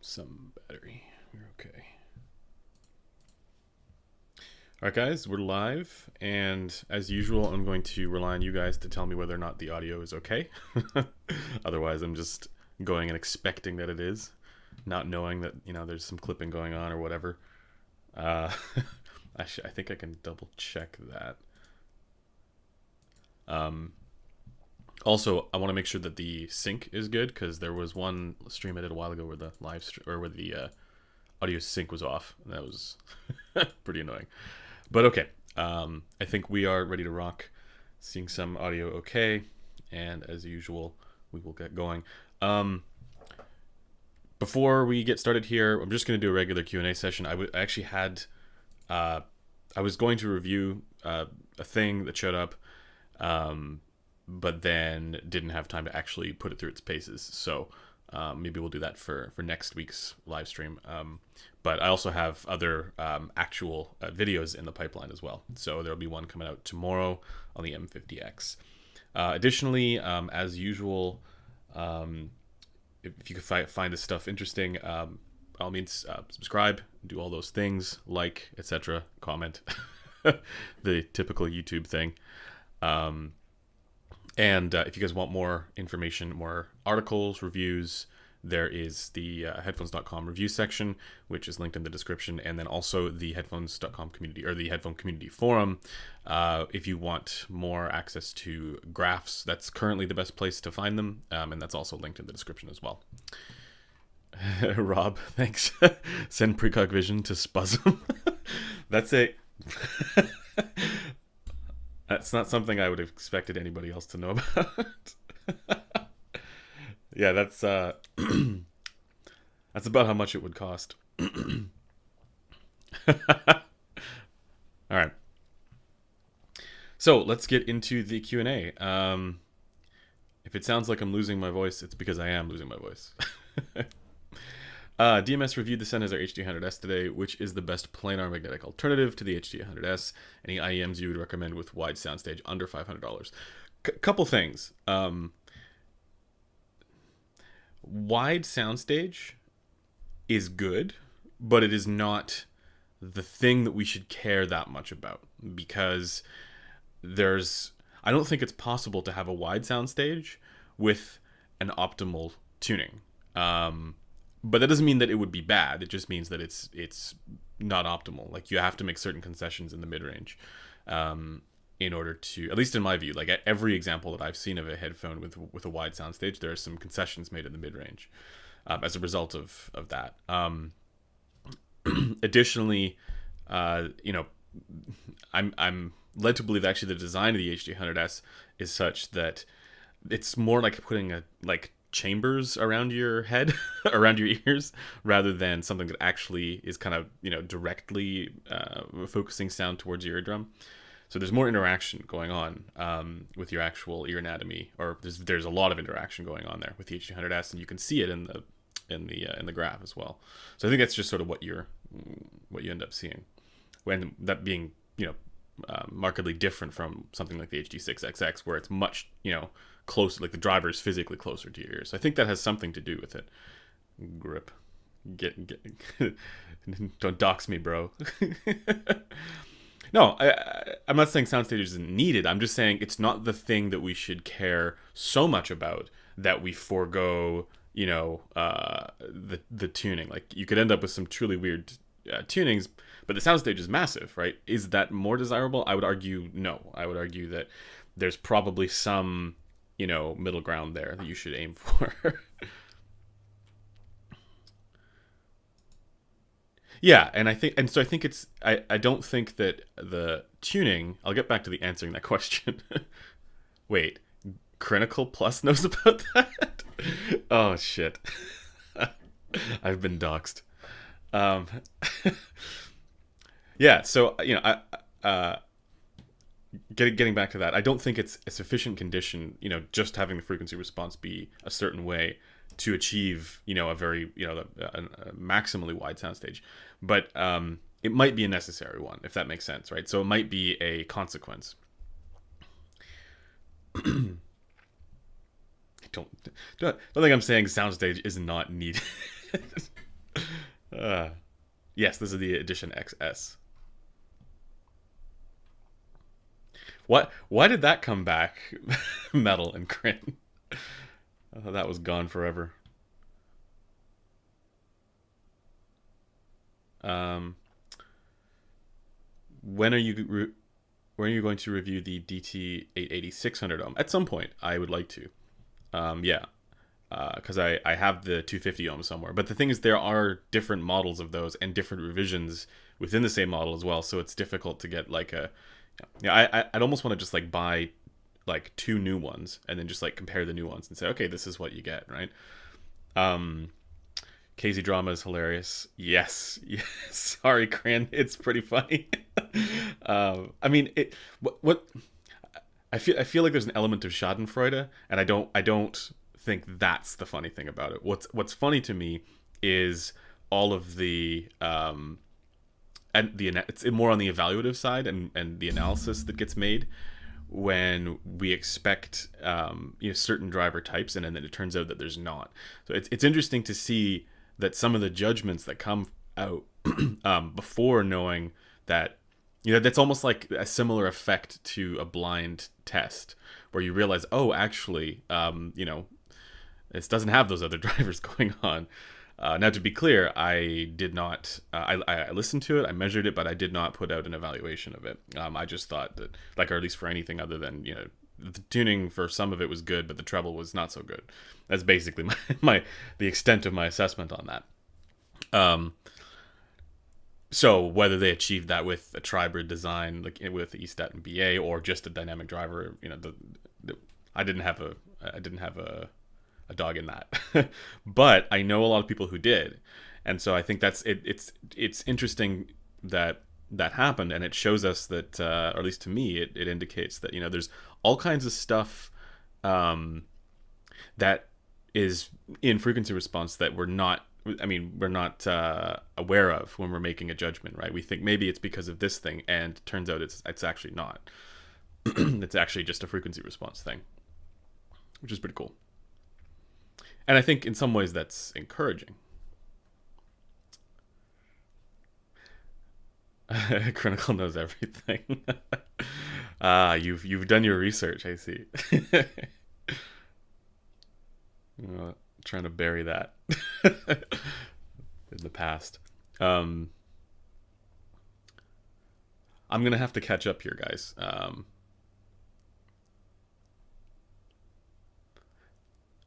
some battery. We're okay. Alright guys, we're live, and as usual, I'm going to rely on you guys to tell me whether or not the audio is okay. Otherwise, I'm just going and expecting that it is, not knowing that, you know, there's some clipping going on or whatever. Actually, I think I can double check that. Also, I want to make sure that the sync is good, because there was one stream I did a while ago where the where the audio sync was off. And that was pretty annoying. But okay, I think we are ready to rock. Seeing some audio okay, and as usual, we will get going. Before we get started here, I'm just going to do a regular Q&A session. I actually had, I was going to review a thing that showed up, but then didn't have time to actually put it through its paces. So maybe we'll do that for next week's live stream. But I also have other actual videos in the pipeline as well. So there'll be one coming out tomorrow on the M50X. Additionally, as usual, if you can find this stuff interesting, by all means, subscribe, do all those things, like, etc., comment, the typical YouTube thing. And if you guys want more information, more articles, reviews, there is the headphones.com review section, which is linked in the description, and then also the headphones.com community, or the headphone community forum. If you want more access to graphs, that's currently the best place to find them, and that's also linked in the description as well. Rob, thanks. Send precog vision to Spuzum. That's a... That's not something I would have expected anybody else to know about. Yeah, that's that's about how much it would cost. All right. So let's get into the Q&A. If it sounds like I'm losing my voice, it's because I am losing my voice. DMS reviewed the Sennheiser HD100S today, which is the best planar magnetic alternative to the HD100S. Any IEMs you would recommend with wide soundstage under $500? Couple things. Wide soundstage is good, but it is not the thing that we should care that much about, because I don't think it's possible to have a wide soundstage with an optimal tuning. But that doesn't mean that it would be bad. It just means that it's not optimal. Like, you have to make certain concessions in the mid-range in order to, at least in my view, like at every example that I've seen of a headphone with a wide soundstage, there are some concessions made in the mid-range as a result of that. Additionally, you know, I'm led to believe actually the design of the HD100S is such that it's more like putting chambers around your head, around your ears, rather than something that actually is kind of, you know, directly focusing sound towards your eardrum. So there's more interaction going on with your actual ear anatomy, or there's a lot of interaction going on there with the HD100S, and you can see it in the graph as well. So I think that's just sort of what you end up seeing, when that being, you know, markedly different from something like the HD6XX, where it's much, you know, closer, like the driver is physically closer to your ears. So I think that has something to do with it. Grip. Get don't dox me, bro. No, I'm not saying soundstage isn't needed. I'm just saying it's not the thing that we should care so much about that we forego, you know, the tuning. Like, you could end up with some truly weird tunings, but the soundstage is massive, right? Is that more desirable? I would argue no. I would argue that there's probably some, you know, middle ground there that you should aim for. Yeah, and I think it's I don't think that the tuning, I'll get back to the answering that question. Wait, Critical Plus knows about that? Oh shit. I've been doxxed. Yeah, so, you know, getting back to that, I don't think it's a sufficient condition, you know, just having the frequency response be a certain way to achieve, you know, a very, you know, a maximally wide soundstage. But it might be a necessary one, if that makes sense, right? So it might be a consequence. don't think I'm saying soundstage is not needed. Uh, yes, this is the Edition XS. What? Why did that come back? Metal and Crin. I thought that was gone forever. Um, when are you when are you going to review the DT 880 600 ohm? At some point, I would like to. Yeah, because I have the 250 ohm somewhere. But the thing is, there are different models of those and different revisions within the same model as well. So it's difficult to get like a. Yeah, I'd almost want to just like buy like two new ones and then just like compare the new ones and say, okay, this is what you get, right? Um, KZ drama is hilarious. Yes, yes. Sorry, Cran. It's pretty funny. I mean, what I feel like there's an element of Schadenfreude, and I don't think that's the funny thing about it. What's funny to me is all of the and it's more on the evaluative side and the analysis that gets made when we expect certain driver types, and then it turns out that there's not. So it's interesting to see that some of the judgments that come out before knowing that, that's almost like a similar effect to a blind test where you realize, oh, actually, this doesn't have those other drivers going on. Now, to be clear, I did not. I listened to it, I measured it, but I did not put out an evaluation of it. I just thought that, like, or at least for anything other than the tuning for some of it was good, but the treble was not so good. That's basically the extent of my assessment on that. So whether they achieved that with a tribrid design, like with the ESTAT and BA, or just a dynamic driver, I didn't have a dog in that. But I know a lot of people who did, and so I think that's it. It's interesting that that happened, and it shows us that, or at least to me, it indicates that there's all kinds of stuff that is in frequency response that we're not aware of when we're making a judgment, right? We think maybe it's because of this thing, and turns out it's actually not. It's actually just a frequency response thing, which is pretty cool. And I think in some ways that's encouraging. Chronicle knows everything. You've done your research, I see. Trying to bury that in the past. I'm gonna have to catch up here, guys.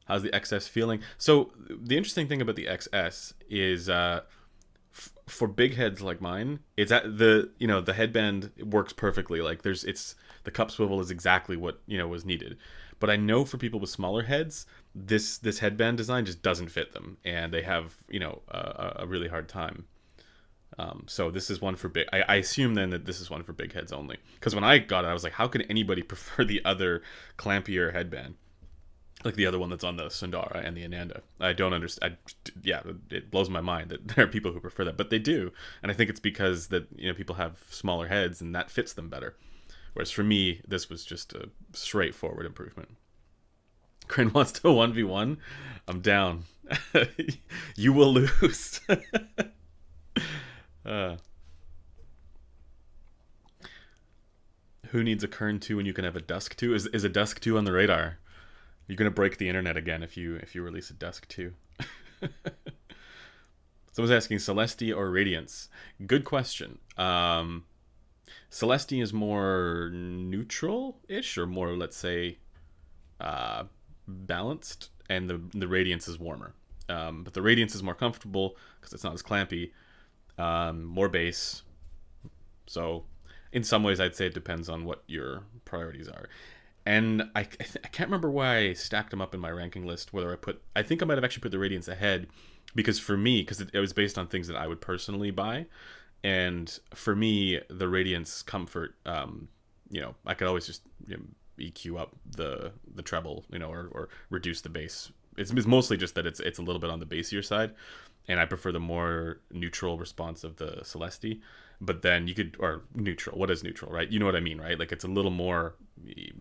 How's the XS feeling? So the interesting thing about the XS is, for big heads like mine, it's at the headband works perfectly. Like the cup swivel is exactly what was needed. But I know for people with smaller heads, this headband design just doesn't fit them, and they have a really hard time. So this is one for big. I assume then that this is one for big heads only. Because when I got it, I was like, how could anybody prefer the other clampier headband? Like the other one that's on the Sundara and the Ananda. I don't understand. Yeah, it blows my mind that there are people who prefer that, but they do, and I think it's because that people have smaller heads and that fits them better. Whereas for me, this was just a straightforward improvement. Crin wants to 1v1. I'm down. You will lose. Who needs a Kern 2 when you can have a Dusk 2? Is a Dusk 2 on the radar? You're gonna break the internet again if you release a Dusk 2. Someone's asking Celestia or Radiance. Good question. Celestia is more neutral-ish, or more, let's say, balanced, and the Radiance is warmer. But the Radiance is more comfortable because it's not as clampy, more bass. So in some ways, I'd say it depends on what your priorities are. And I can't remember why I stacked them up in my ranking list. Whether I think I might have actually put the Radiance ahead, because for me, because it was based on things that I would personally buy, and for me, the Radiance comfort, I could always just EQ up the treble, or reduce the bass. It's mostly just that it's a little bit on the bassier side, and I prefer the more neutral response of the Celestia. But then you could, or neutral. What is neutral, right? You know what I mean, right? Like it's a little more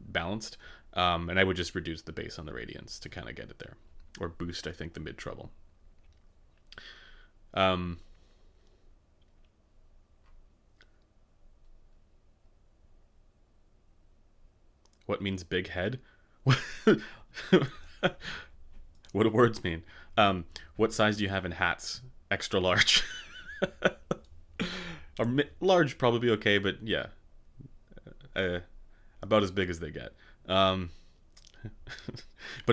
balanced. And I would just reduce the bass on the Radiance to kind of get it there, or boost, I think, the mid treble. What means big head? What do words mean? What size do you have in hats? Extra large. Or large probably okay, but yeah, about as big as they get. But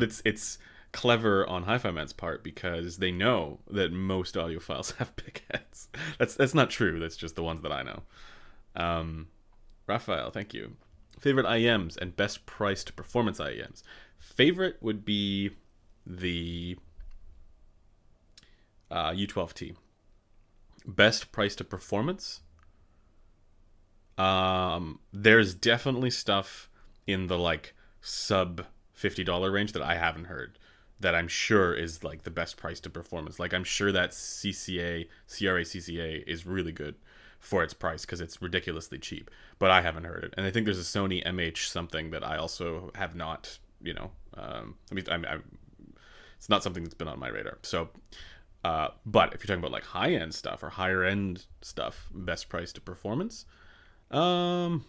it's clever on Hi-Fi Man's part because they know that most audiophiles have big heads. That's not true. That's just the ones that I know. Raphael, thank you. Favorite IEMs and best priced performance IEMs. Favorite would be the U12T. Best price to performance. There's definitely stuff in the like sub $50 range that I haven't heard that I'm sure is like the best price to performance. Like I'm sure that CRA CCA is really good for its price because it's ridiculously cheap, but I haven't heard it. And I think there's a Sony MH something that I also have not, it's not something that's been on my radar. So, but if you're talking about like high end stuff or higher end stuff, best price to performance, I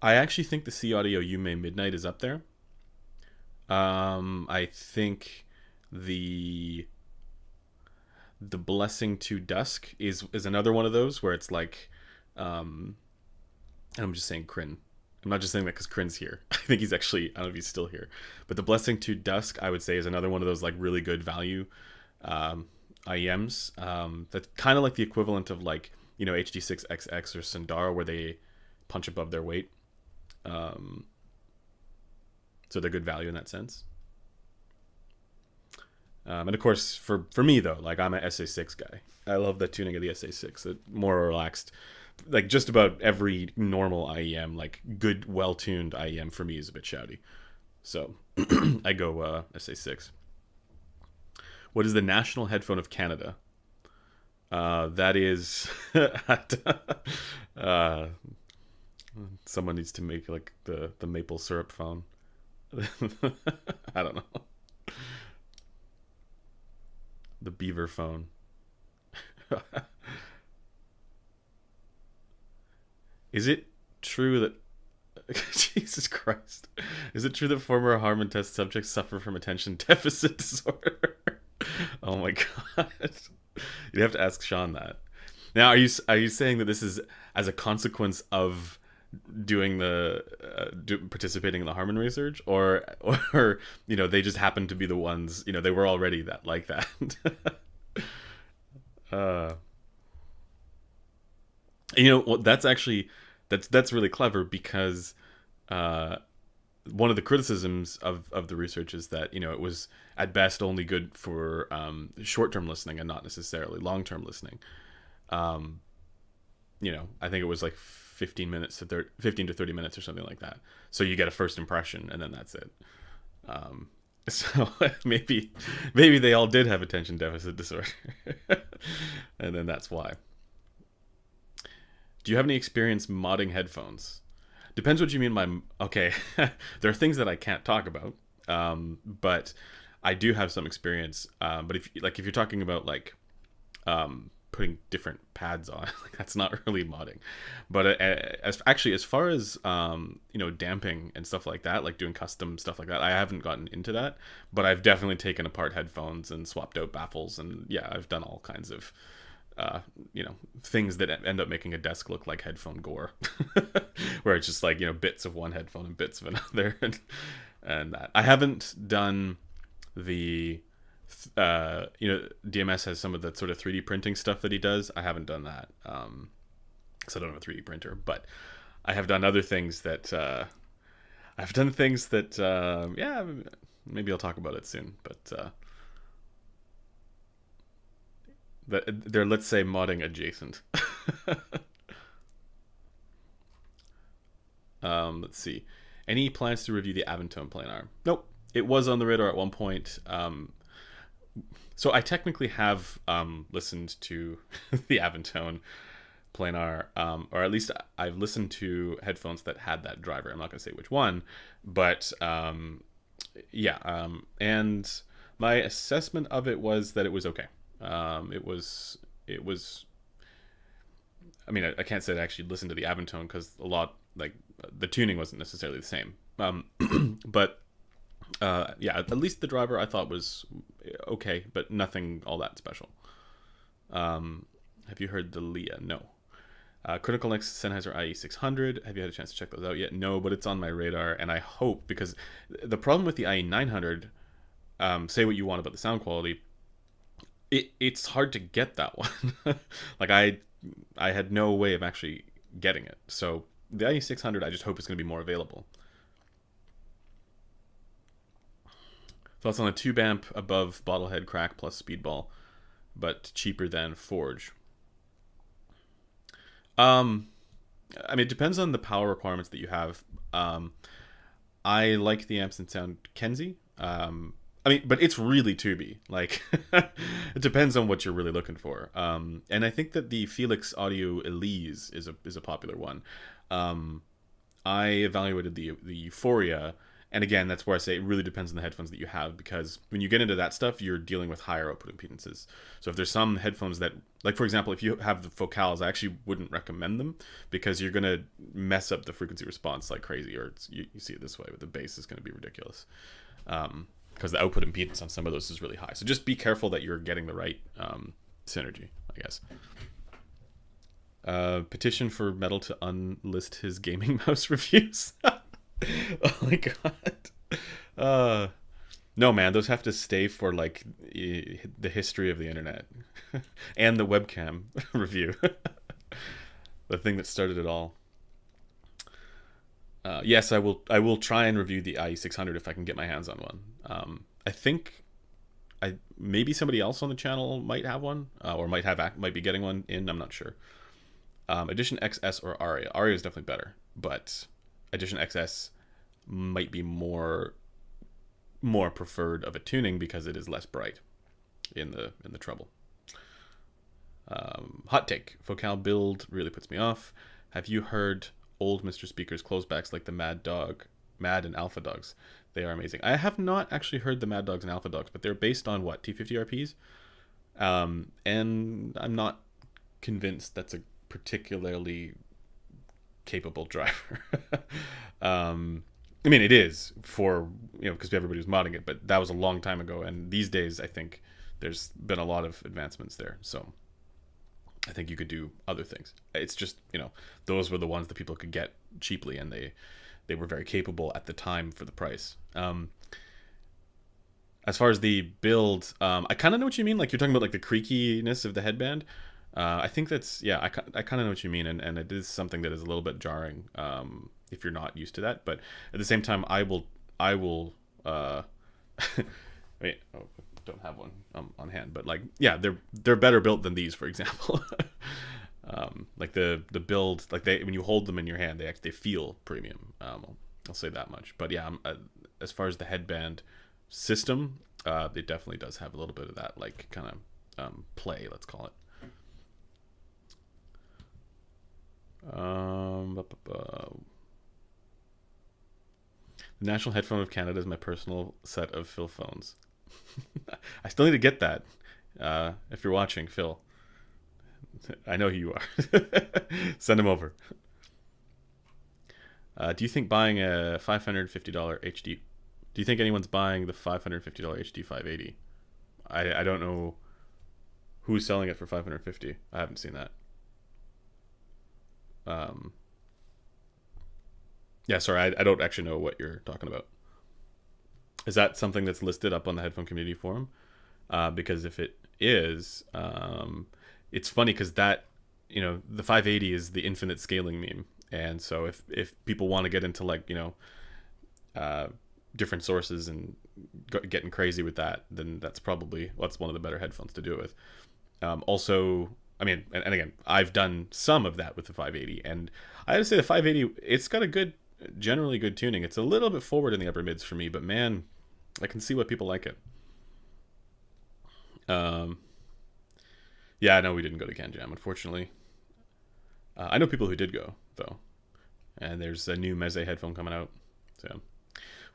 actually think the C Audio Yume Midnight is up there. I think the Blessing to Dusk is another one of those where it's like, I'm just saying Kryn. I'm not just saying that because Kryn's here. I think he's actually, I don't know if he's still here. But the Blessing to Dusk, I would say, is another one of those like really good value IEMs. That's kind of like the equivalent of like, HD6XX or Sundar where they punch above their weight. So they're good value in that sense. And of course, for me though, like I'm an SA6 guy. I love the tuning of the SA6. It more relaxed. Like just about every normal IEM, like good, well-tuned IEM for me is a bit shouty. So I go SA6. What is the national headphone of Canada? That is... someone needs to make like the maple syrup phone. I don't know. The beaver phone. Is it true that Jesus Christ? Is it true that former Harman test subjects suffer from attention deficit disorder? Oh my god. You'd have to ask Sean that. Now, are you saying that this is as a consequence of doing participating in the Harman research, or they just happen to be the ones, they were already that like that. That's actually that's really clever because one of the criticisms of the research is that it was at best only good for short-term listening and not necessarily long-term listening. I think it was like 15 to 30 minutes or something like that. So you get a first impression and then that's it. So maybe they all did have attention deficit disorder. And then that's why. Do you have any experience modding headphones? Depends what you mean by... Okay, there are things that I can't talk about, but I do have some experience. But if you're talking about like putting different pads on, like that's not really modding. But as far as damping and stuff like that, like doing custom stuff like that, I haven't gotten into that. But I've definitely taken apart headphones and swapped out baffles, and yeah, I've done all kinds of things that end up making a desk look like headphone gore, where it's just like bits of one headphone and bits of another, and that. I haven't done the DMS has some of the sort of 3D printing stuff that he does. I haven't done that because I don't have a 3D printer, but I have done other things that maybe I'll talk about it soon, but they're, let's say, modding adjacent. Let's see. Any plans to review the Aventone planar? Nope. It was on the radar at one point. So I technically have listened to the Aventone planar, or at least I've listened to headphones that had that driver. I'm not going to say which one, but and my assessment of it was that it was okay. It was. I mean, I can't say I actually listened to the Aventone because a lot like the tuning wasn't necessarily the same. But yeah, at least the driver I thought was okay, but nothing all that special. Have you heard the Leah? No. Critical Next Sennheiser IE600. Have you had a chance to check those out yet? No, but it's on my radar, and I hope, because the problem with the IE900, say what you want about the sound quality, it's hard to get that one. Like I had no way of actually getting it. So the IE600, I just hope it's going to be more available. Thoughts on a tube amp above Bottlehead Crack plus Speedball, but cheaper than Forge? I mean, it depends on the power requirements that you have. I like the amps that sound Kenzie. I mean, but it's really tubey. Like, it depends on what you're really looking for. And I think that the Felix Audio Elise is a popular one. I evaluated the Euphoria, and again, that's where I say it really depends on the headphones that you have, because when you get into that stuff, you're dealing with higher output impedances. So if there's some headphones that, like for example, if you have the Focals, I actually wouldn't recommend them, because you're gonna mess up the frequency response like crazy, or you see it this way, but the bass is gonna be ridiculous. Because the output impedance on some of those is really high. So just be careful that you're getting the right synergy, I guess. Petition for Metal to unlist his gaming mouse reviews. Oh my god. No, man, those have to stay for like the history of the internet. And the webcam review. The thing that started it all. Yes, I will try and review the IE600 if I can get my hands on one. I think maybe somebody else on the channel might have one, or might be getting one in. I'm not sure. Edition XS or Aria. Aria is definitely better, but Edition XS might be more preferred of a tuning because it is less bright in the treble. Hot take: Focal build really puts me off. Have you heard old Mr. Speaker's closebacks like the Mad and Alpha Dogs? They are amazing. I have not actually heard the Mad Dogs and Alpha Dogs, but they're based on what, T50 RPs? And I'm not convinced that's a particularly capable driver. I mean, it is for, because everybody was modding it, but that was a long time ago, and these days I think there's been a lot of advancements there, so I think you could do other things. It's just, those were the ones that people could get cheaply, and they were very capable at the time for the price. As far as the build, I kind of know what you mean. Like, you're talking about like the creakiness of the headband. I think that's, yeah, I kind of know what you mean, and it is something that is a little bit jarring if you're not used to that. But at the same time, I will wait, don't have one on hand, but like, yeah, they're better built than these, for example. Like the build, like when you hold them in your hand, they feel premium. I'll say that much. But yeah, as far as the headband system, it definitely does have a little bit of that, like, kind of play, let's call it. The National Headphone of Canada is my personal set of Phil phones. I still need to get that. If you're watching, Phil, I know who you are. Send him over. Do you think buying a $550 HD? Do you think anyone's buying the $550 HD 580? I don't know who's selling it for $550. I haven't seen that. Yeah, sorry, I don't actually know what you're talking about. Is that something that's listed up on the Headphone Community Forum? Because if it is, it's funny because that, the 580 is the infinite scaling meme. And so if people want to get into, like, different sources and getting crazy with that, then that's one of the better headphones to do it with. Also, I mean, and again, I've done some of that with the 580, and I have to say the 580, it's got a generally good tuning. It's a little bit forward in the upper mids for me, but man, I can see why people like it. Yeah, I know we didn't go to CanJam, unfortunately. I know people who did go, though, and there's a new Meze headphone coming out. So,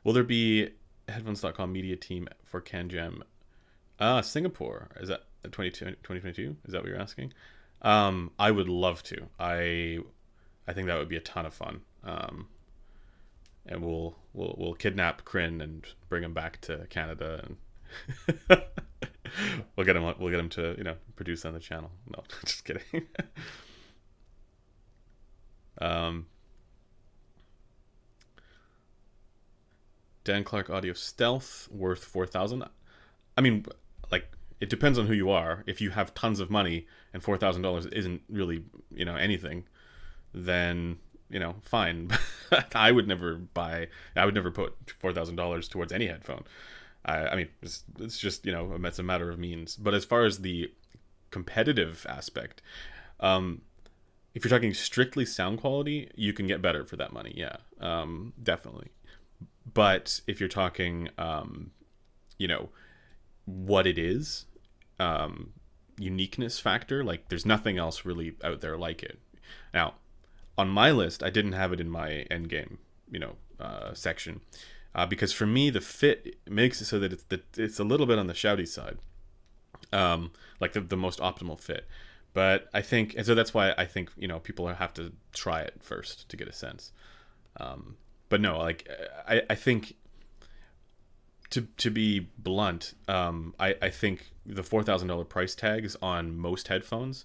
will there be a Headphones.com media team for CanJam? Singapore, is that 2022? Is that what you're asking? I would love to. I think that would be a ton of fun. and we'll kidnap Kryn and bring him back to Canada, and we'll get him to produce on the channel. No, just kidding. um, Dan Clark Audio Stealth worth 4,000. I mean, like, it depends on who you are. If you have tons of money and $4,000 isn't really anything, then fine. I would never put $4,000 towards any headphone. I mean, it's just it's a matter of means. But as far as the competitive aspect, if you're talking strictly sound quality, you can get better for that money. Yeah, definitely. But if you're talking, what it is, uniqueness factor, like there's nothing else really out there like it. Now, on my list, I didn't have it in my end game, section, because for me the fit makes it so that it's a little bit on the shouty side, like the most optimal fit. But I think, and so that's why I think people have to try it first to get a sense. But no, like I think to be blunt, I think the $4,000 price tags on most headphones,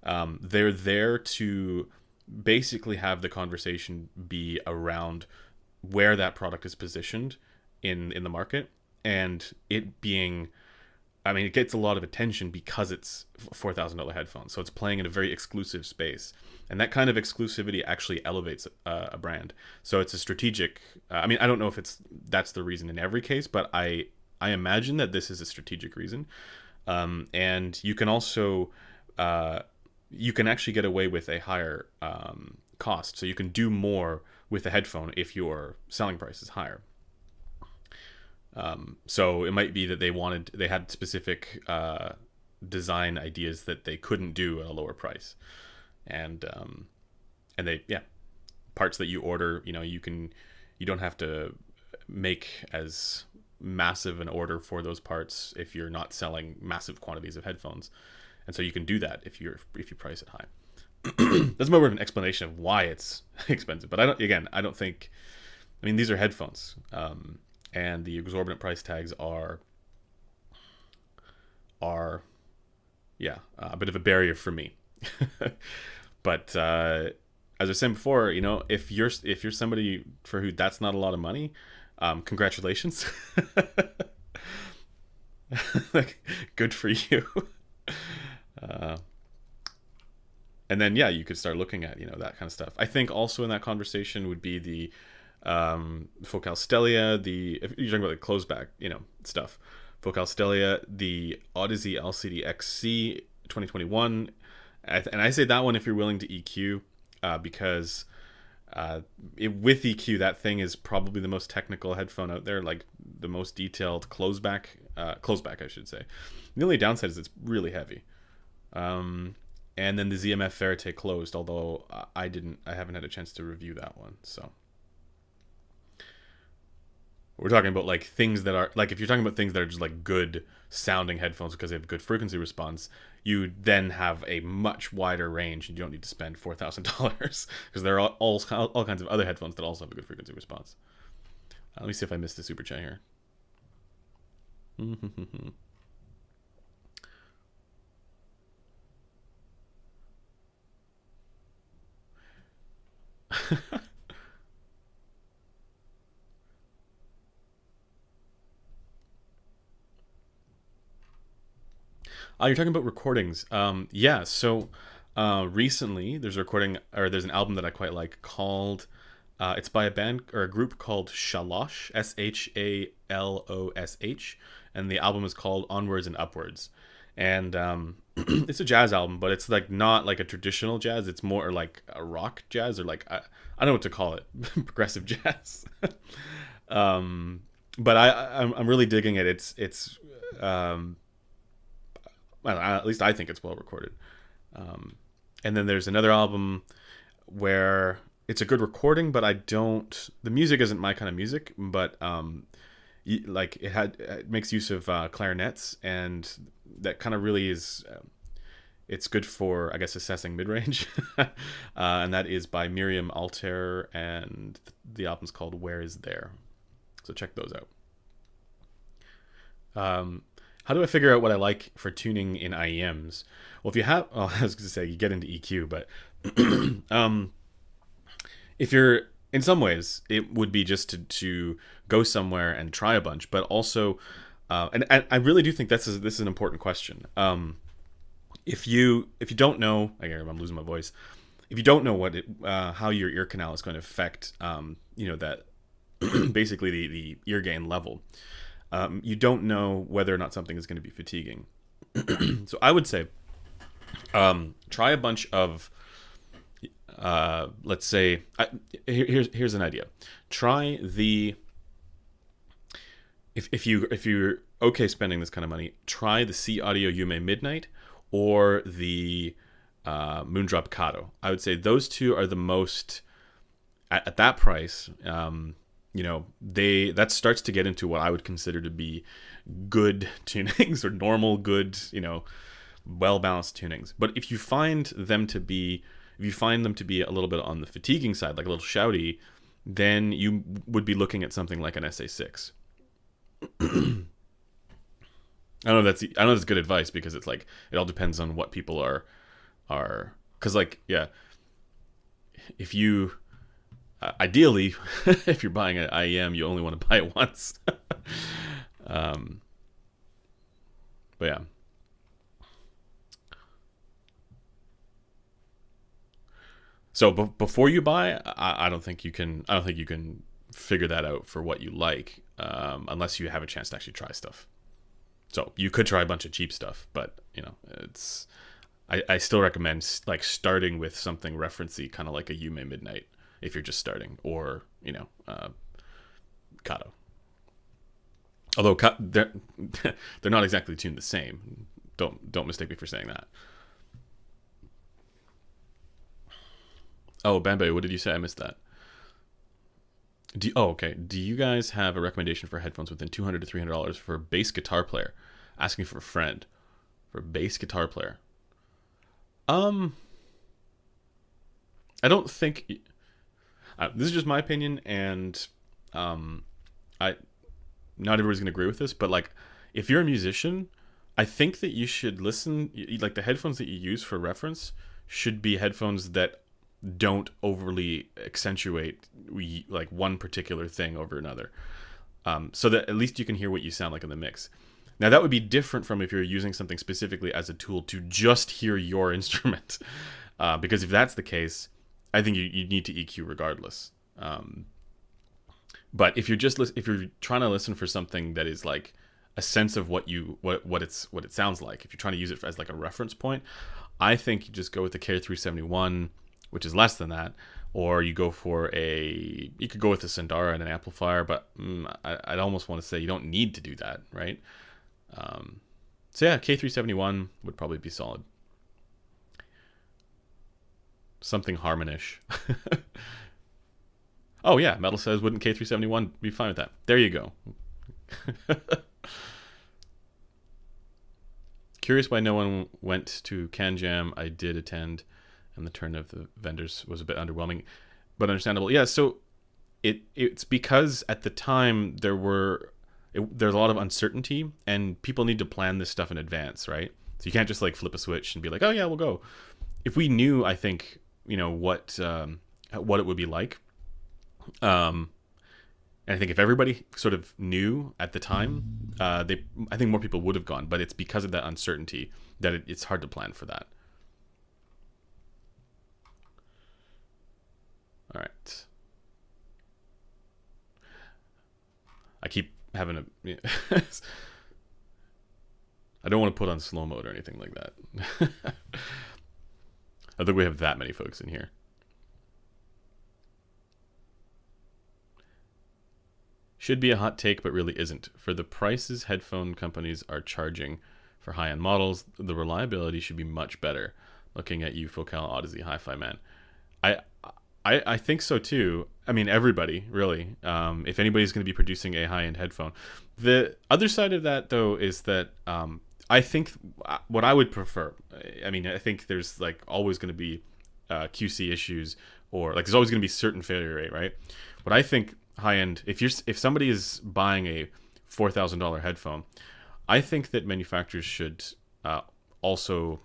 they're there to basically have the conversation be around where that product is positioned in the market, and it being, I mean, it gets a lot of attention because it's $4,000 headphones, so it's playing in a very exclusive space, and that kind of exclusivity actually elevates a brand. So it's a strategic. I mean, I don't know if that's the reason in every case, but I imagine that this is a strategic reason, and you can also you can actually get away with a higher cost, so you can do more with a headphone if your selling price is higher. So it might be that they had specific design ideas that they couldn't do at a lower price, and they parts that you order, you don't have to make as massive an order for those parts if you're not selling massive quantities of headphones, and so you can do that if you price it high. That's more of an explanation of why it's expensive, but I don't think, I mean, these are headphones. And the exorbitant price tags are a bit of a barrier for me. But as I was saying before, if you're somebody for who that's not a lot of money, congratulations. Like, good for you. And then you could start looking at that kind of stuff. I think also in that conversation would be the Focal Stelia, if you're talking about the closed back stuff, Focal Stelia, the Odyssey LCD XC 2021, and I say that one if you're willing to EQ, because with EQ, that thing is probably the most technical headphone out there, like the most detailed closed back I should say. The only downside is it's really heavy. And then the ZMF Verite closed, although I haven't had a chance to review that one. So we're talking about like things that are like, if you're talking about things that are just like good sounding headphones because they have good frequency response, you then have a much wider range and you don't need to spend $4,000 because there are all kinds of other headphones that also have a good frequency response. Let me see if I missed the super chat here. You're talking about recordings. So recently there's an album that I quite like called it's by a band or a group called Shalosh, Shalosh, and the album is called Onwards and Upwards. And it's a jazz album, but it's like not like a traditional jazz. It's more like a rock jazz, or like I don't know what to call it, progressive jazz. But I'm really digging it. It's well, at least I think it's well recorded. And then there's another album where it's a good recording, but the music isn't my kind of music, but like it makes use of clarinets, and that kind of really is It's good for, I guess, assessing mid-range. And that is by Miriam Altair, and the album's called Where Is There. So check those out. How do I figure out what I like for tuning in IEMs? Well, if you have, well, I was going to say you get into EQ, but if you're, in some ways, it would be just to go somewhere and try a bunch, but also, and I really do think this is an important question. If you don't know, I'm losing my voice. If you don't know how your ear canal is going to affect, that basically the ear gain level, you don't know whether or not something is going to be fatiguing. So I would say, try a bunch of, let's say, here's an idea. Try the, if you're okay spending this kind of money, try the C Audio Yume Midnight or the Moondrop Kato. I would say those two are the most, at that price, that starts to get into what I would consider to be good tunings or normal, good, well-balanced tunings. But if you find them to be a little bit on the fatiguing side, like a little shouty, then you would be looking at something like an SA6. I know that's good advice, because it's like it all depends on what people are because, like, yeah, if you ideally if you're buying an IEM, you only want to buy it once. But yeah. So before you buy, I don't think you can figure that out for what you like, unless you have a chance to actually try stuff. So you could try a bunch of cheap stuff, but it's, I still recommend like starting with something referencey, kind of like a Yume Midnight if you're just starting, or Kato. Although they're not exactly tuned the same. Don't mistake me for saying that. Oh, Bambe, what did you say? I missed that. Okay. Do you guys have a recommendation for headphones within $200 to $300 for a bass guitar player? Asking for a friend for a bass guitar player. I don't think. This is just my opinion, and not everybody's gonna agree with this, but like, if you're a musician, I think that you should listen. Like, the headphones that you use for reference should be headphones that don't overly accentuate like one particular thing over another, so that at least you can hear what you sound like in the mix. Now, that would be different from if you're using something specifically as a tool to just hear your instrument, because if that's the case, I think you need to EQ regardless. But if you're trying to listen for something that is like a sense of what it sounds like, if you're trying to use it as like a reference point, I think you just go with the K371, which is less than that, or you could go with a Sandara and an amplifier, but I'd almost want to say you don't need to do that, right? So yeah, K371 would probably be solid. Something Harman-ish. Oh yeah, Metal says, wouldn't K371 be fine with that? There you go. Curious why no one went to Can Jam. I did attend, and the turn of the vendors was a bit underwhelming, but understandable. Yeah, so it's because at the time there's a lot of uncertainty, and people need to plan this stuff in advance, right? So you can't just like flip a switch and be like, oh yeah, we'll go. If we knew, I think, what it would be like, and I think if everybody sort of knew at the time, I think more people would have gone. But it's because of that uncertainty that it's hard to plan for that. All right. I keep having a. I don't want to put on slow mode or anything like that. I think we have that many folks in here. Should be a hot take, but really isn't. For the prices headphone companies are charging for high-end models, the reliability should be much better. Looking at you, Focal, Odyssey, Hi-Fi Man. I think so too. I mean, everybody, really. If anybody's going to be producing a high-end headphone. The other side of that, though, is that I I think what I would prefer, I mean, I think there's like always going to be QC issues, or like there's always going to be certain failure rate, right? But I think high end, if somebody is buying a $4,000 headphone, I think that manufacturers should also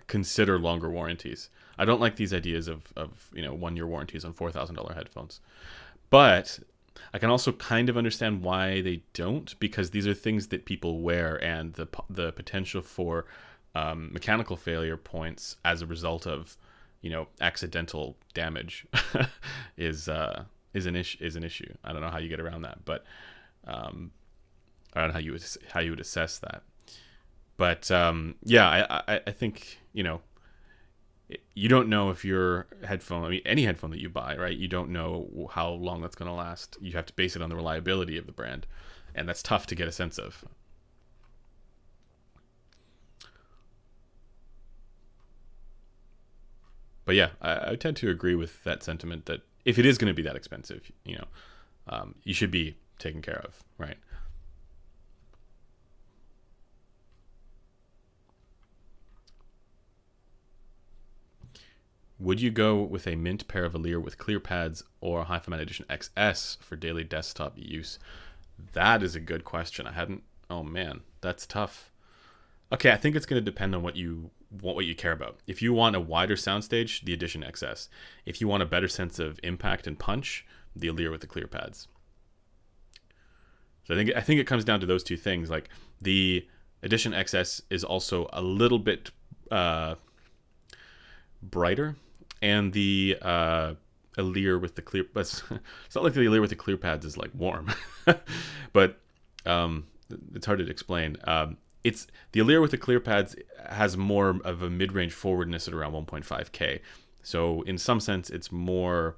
consider longer warranties. I don't like these ideas of 1 year warranties on $4,000 headphones, but I can also kind of understand why they don't, because these are things that people wear, and the potential for mechanical failure points as a result of accidental damage is an issue. I don't know how you get around that, but I don't know how you would assess that. But I think you don't know if your headphone, I mean, any headphone that you buy, right? You don't know how long that's going to last. You have to base it on the reliability of the brand, and that's tough to get a sense of. But yeah, I tend to agree with that sentiment that if it is going to be that expensive, you should be taken care of, right? Would you go with a mint pair of Alere with clear pads or a Hi-Fi Edition XS for daily desktop use? That is a good question. Oh man, that's tough. Okay, I think it's going to depend on what you care about. If you want a wider soundstage, the Edition XS. If you want a better sense of impact and punch, the Alere with the clear pads. So I think it comes down to those two things. Like the Edition XS is also a little bit brighter, and the Alere with the clear, but it's not like the Alere with the clear pads is like warm, but it's hard to explain. It's the Alere with the clear pads has more of a mid-range forwardness at around 1.5K. So in some sense, it's more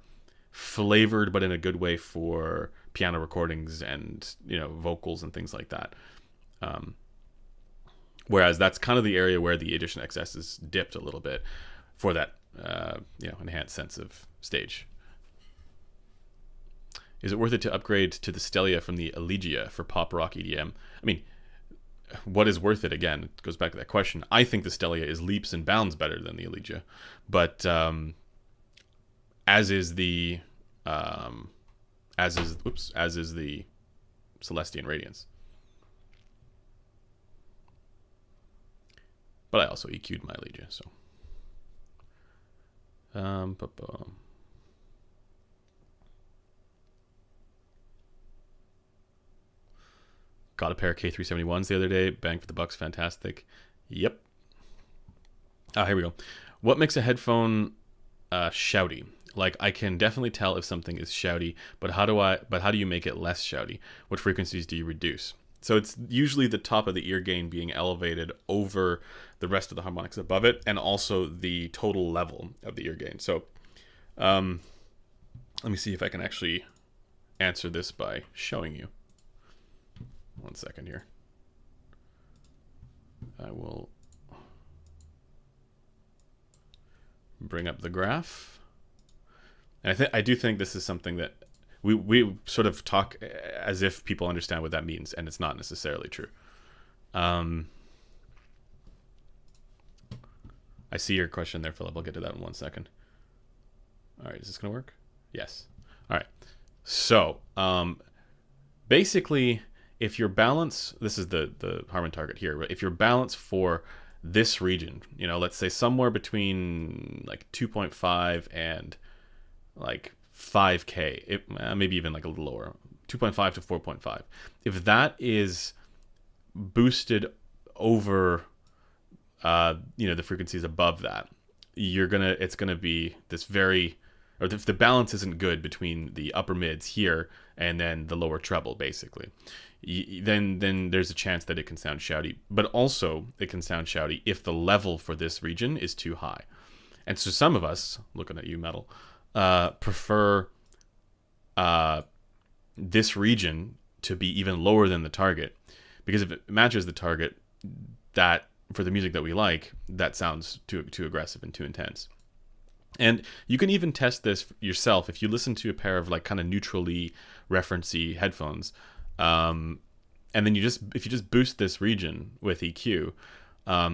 flavored, but in a good way for piano recordings and vocals and things like that. Whereas that's kind of the area where the Edition XS is dipped a little bit for that enhanced sense of stage. Is it worth it to upgrade to the Stelia from the Elegia for pop rock EDM? I mean, what is worth it? Again, it goes back to that question. I think the Stelia is leaps and bounds better than the Elegia, but as is the Celestian Radiance. But I also EQ'd my Elegia, so. Got a pair of K371s the other day. Bang for the bucks, fantastic. Yep. Here we go. What makes a headphone shouty? Like, I can definitely tell if something is shouty, but how do you make it less shouty? What frequencies do you reduce? So it's usually the top of the ear gain being elevated over the rest of the harmonics above it, and also the total level of the ear gain. So let me see if I can actually answer this by showing you. 1 second here. I will bring up the graph. And I do think this is something that we sort of talk as if people understand what that means, and it's not necessarily true. I see your question there, Philip. I'll get to that in 1 second. All right, is this going to work? Yes. All right. So basically, if your balance, this is the Harman target here, but if your balance for this region, let's say somewhere between like 2.5 and like 5K, maybe even like a little lower, 2.5 to 4.5. If that is boosted over, the frequencies above that, it's gonna be this very, or if the balance isn't good between the upper mids here and then the lower treble, basically, then there's a chance that it can sound shouty. But also, it can sound shouty if the level for this region is too high. And so some of us, looking at you, Metal, prefer this region to be even lower than the target, because if it matches the target, that for the music that we like, that sounds too aggressive and too intense. And you can even test this yourself if you listen to a pair of like kind of neutrally referencey headphones. And then if you just boost this region with EQ,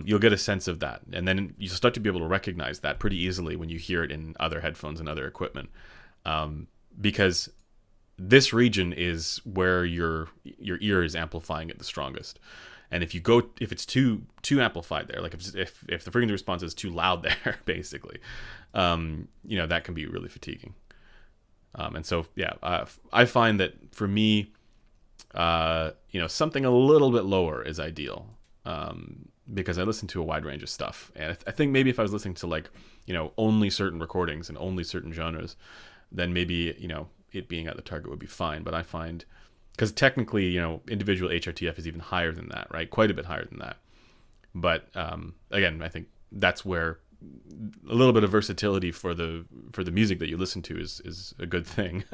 you'll get a sense of that, and then you start to be able to recognize that pretty easily when you hear it in other headphones and other equipment, because this region is where your ear is amplifying it the strongest. And if it's too amplified there, like if the frequency response is too loud there, basically, that can be really fatiguing. And so I find that for me, something a little bit lower is ideal, because I listen to a wide range of stuff, and I think maybe if I was listening to only certain recordings and only certain genres, then maybe it being at the target would be fine. But I find, because technically individual HRTF is even higher than that, right? Quite a bit higher than that. But again, I think that's where a little bit of versatility for the music that you listen to is a good thing,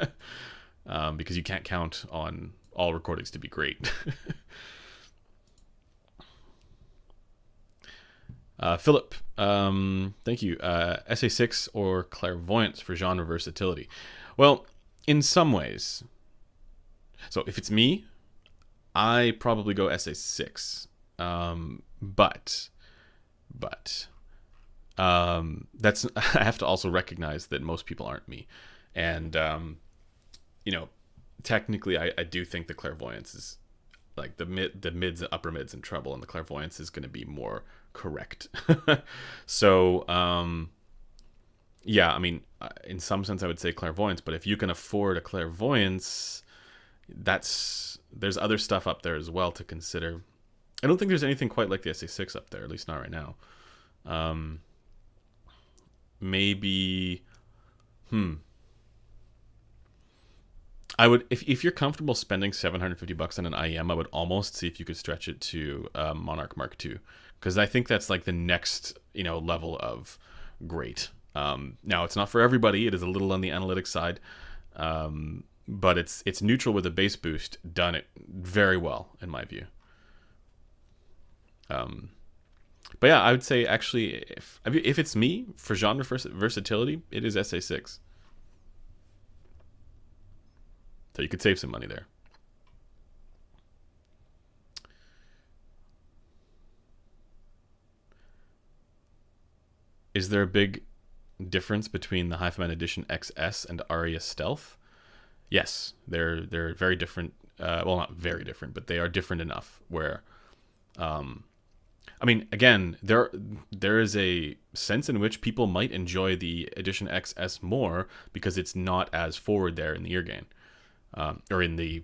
because you can't count on all recordings to be great. Philip, thank you. SA6 or clairvoyance for genre versatility? Well, in some ways. So if it's me, I probably go SA6. But that's I have to also recognize that most people aren't me, and technically I do think the clairvoyance is like the mids, the upper mids, and treble, and the clairvoyance is going to be more correct. So in some sense I would say clairvoyance, but if you can afford a clairvoyance, there's other stuff up there as well to consider. I don't think there's anything quite like the SA6 up there, at least not right now. Maybe I would, if you're comfortable spending $750 on an IEM, I would almost see if you could stretch it to Monarch Mark II, because I think that's like the next level of great. Now it's not for everybody; it is a little on the analytic side, but it's neutral with a bass boost, done it very well in my view. But yeah, I would say actually, if it's me, for genre versatility, it is SA6. So you could save some money there. Is there a big difference between the Hi-Fi Man Edition XS and Aria Stealth? Yes, they're very different. Well, not very different, but they are different enough where, again, there is a sense in which people might enjoy the Edition XS more because it's not as forward there in the ear gain, or in the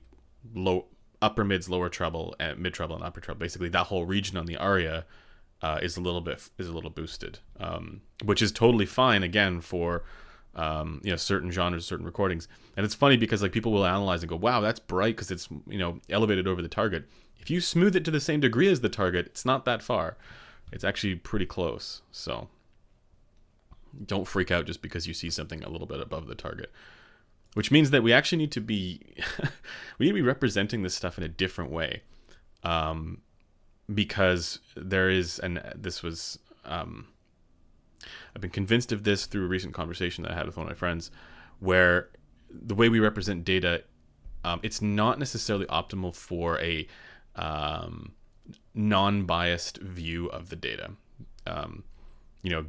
upper mids, lower treble, and mid treble, and upper treble. Basically, that whole region on the Aria is a little boosted, which is totally fine again for certain genres, certain recordings. And it's funny because like people will analyze and go, wow, that's bright because it's elevated over the target. If you smooth it to the same degree as the target, it's not that far. It's actually pretty close. So don't freak out just because you see something a little bit above the target. Which means that we actually need to be representing this stuff in a different way. Because there is, and this was, I've been convinced of this through a recent conversation that I had with one of my friends, where the way we represent data, it's not necessarily optimal for a non-biased view of the data.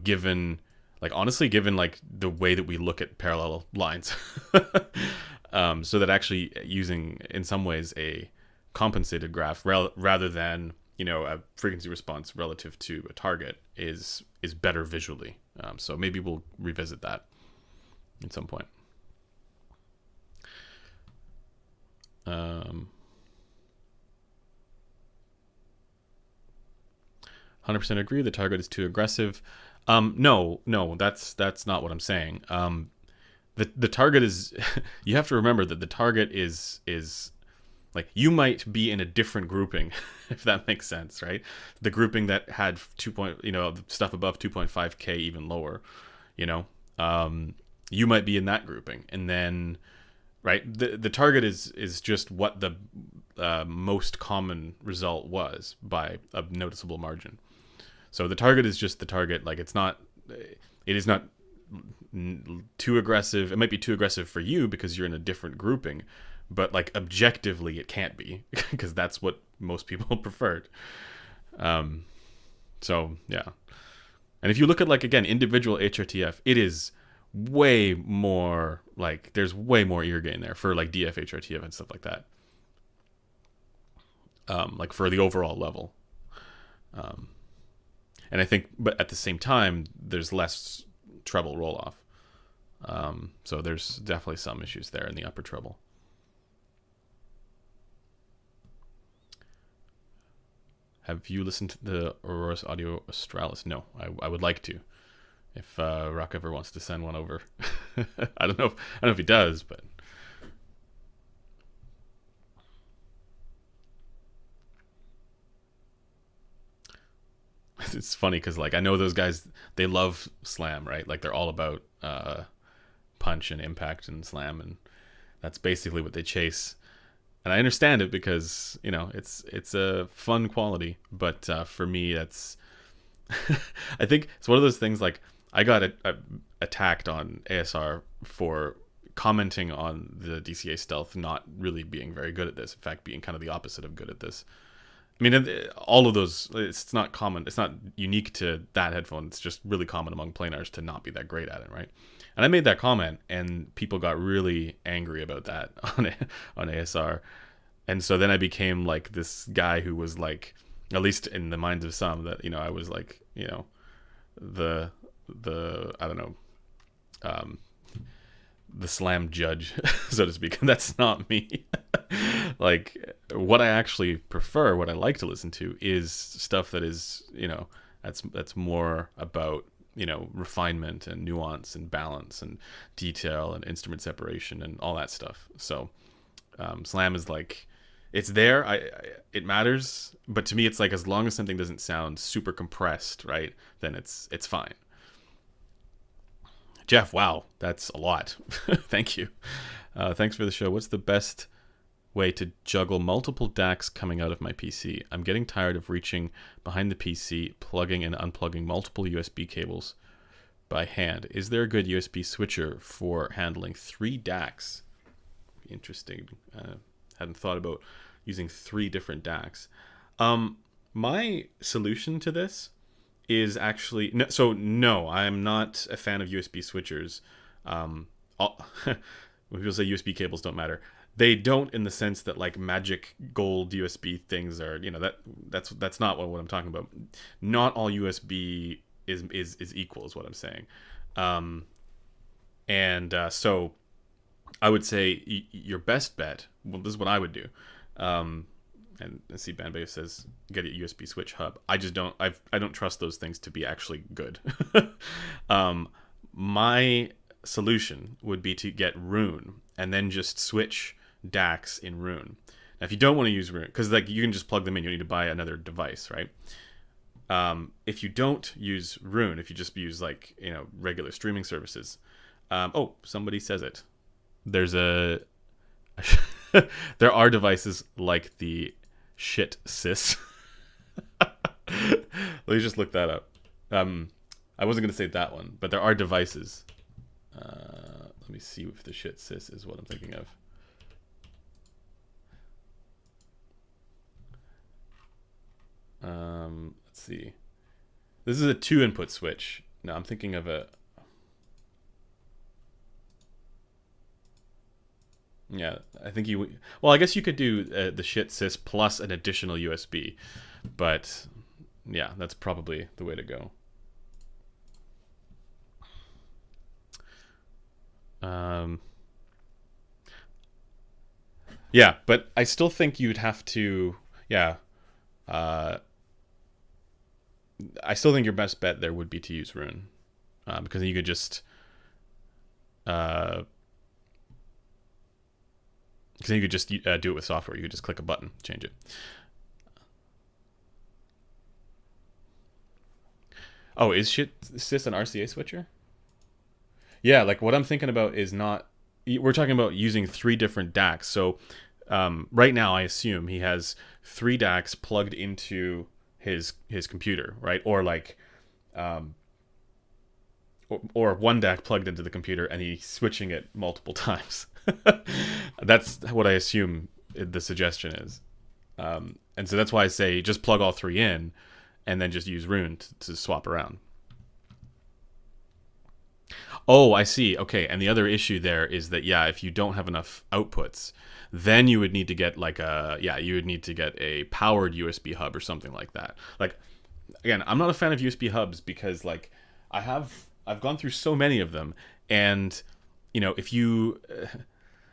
Given the way that we look at parallel lines, so that actually using in some ways a compensated graph rather than a frequency response relative to a target is better visually. So maybe we'll revisit that at some point. 100% agree. The target is too aggressive. No, that's not what I'm saying. The target is. You have to remember that the target is like you might be in a different grouping, if that makes sense, right? The grouping that had stuff above 2.5K, even lower, you might be in that grouping, and then, right, the target is just what the most common result was by a noticeable margin. So the target is just the target. Like it is not too aggressive. It might be too aggressive for you because you're in a different grouping, but like objectively it can't be because that's what most people preferred. So yeah, and if you look at like again individual HRTF, it is way more like there's way more ear gain there for like DF HRTF and stuff like that. Like for the overall level. And I think, but at the same time, there's less treble roll off. So there's definitely some issues there in the upper treble. Have you listened to the Aurora's Audio Australis? No, I would like to. If Rock ever wants to send one over, I don't know if he does, but it's funny because like I know those guys, they love slam, right? Like they're all about punch and impact and slam, and that's basically what they chase. And I understand it because it's a fun quality, but for me that's I think it's one of those things like I got attacked on ASR for commenting on the DCA Stealth not really being very good at this. In fact, being kind of the opposite of good at this. I mean, all of those, it's not common. It's not unique to that headphone. It's just really common among planars to not be that great at it, right? And I made that comment, and people got really angry about that on ASR. And so then I became like this guy who was like, at least in the minds of some, that I was like, the I don't know, the slam judge, so to speak. And that's not me. Like what I actually prefer, what I like to listen to is stuff that is, that's more about, refinement and nuance and balance and detail and instrument separation and all that stuff. So slam is like, it's there. It matters, but to me, it's like as long as something doesn't sound super compressed, right? Then it's fine. Jeff, wow, that's a lot. Thank you. Thanks for the show. What's the best way to juggle multiple DACs coming out of my PC? I'm getting tired of reaching behind the PC, plugging and unplugging multiple USB cables by hand. Is there a good USB switcher for handling 3 DACs? Interesting. Hadn't thought about using 3 different DACs. My solution to this is actually no, I'm not a fan of USB switchers. When people say USB cables don't matter, they don't in the sense that like magic gold USB things are, that's not what I'm talking about. Not all USB is equal is what I'm saying. So I would say your best bet, well, this is what I would do. And see, Banbay says get a USB switch hub. I just don't. I don't trust those things to be actually good. My solution would be to get Rune and then just switch DACs in Rune. Now, if you don't want to use Rune, because like you can just plug them in, you need to buy another device, right? If you don't use Rune, if you just use like regular streaming services, oh, somebody says it. There's there are devices like the shit sys. Let me just look that up. I wasn't going to say that one, but there are devices. Let me see if the shit sys is what I'm thinking of. Let's see. This is a 2-input switch. No, I'm thinking of a... Yeah, I think you... Well, I guess you could do the shit sys plus an additional USB. But, yeah, that's probably the way to go. Yeah, but I still think you'd have to... Yeah. I still think your best bet there would be to use Rune. Because then you could just... Because then you could just do it with software. You could just click a button, change it. Oh, is sys an RCA switcher? Yeah, like what I'm thinking about is not... We're talking about using 3 different DACs. So right now, I assume he has 3 DACs plugged into his computer, right? Or like... or one DAC plugged into the computer and he's switching it multiple times. That's what I assume the suggestion is. And so that's why I say just plug all three in and then just use Rune to swap around. Oh, I see. Okay, and the other issue there is that, yeah, if you don't have enough outputs, then you would need to get like you would need to get a powered USB hub or something like that. Like, again, I'm not a fan of USB hubs because like I've gone through so many of them, and if you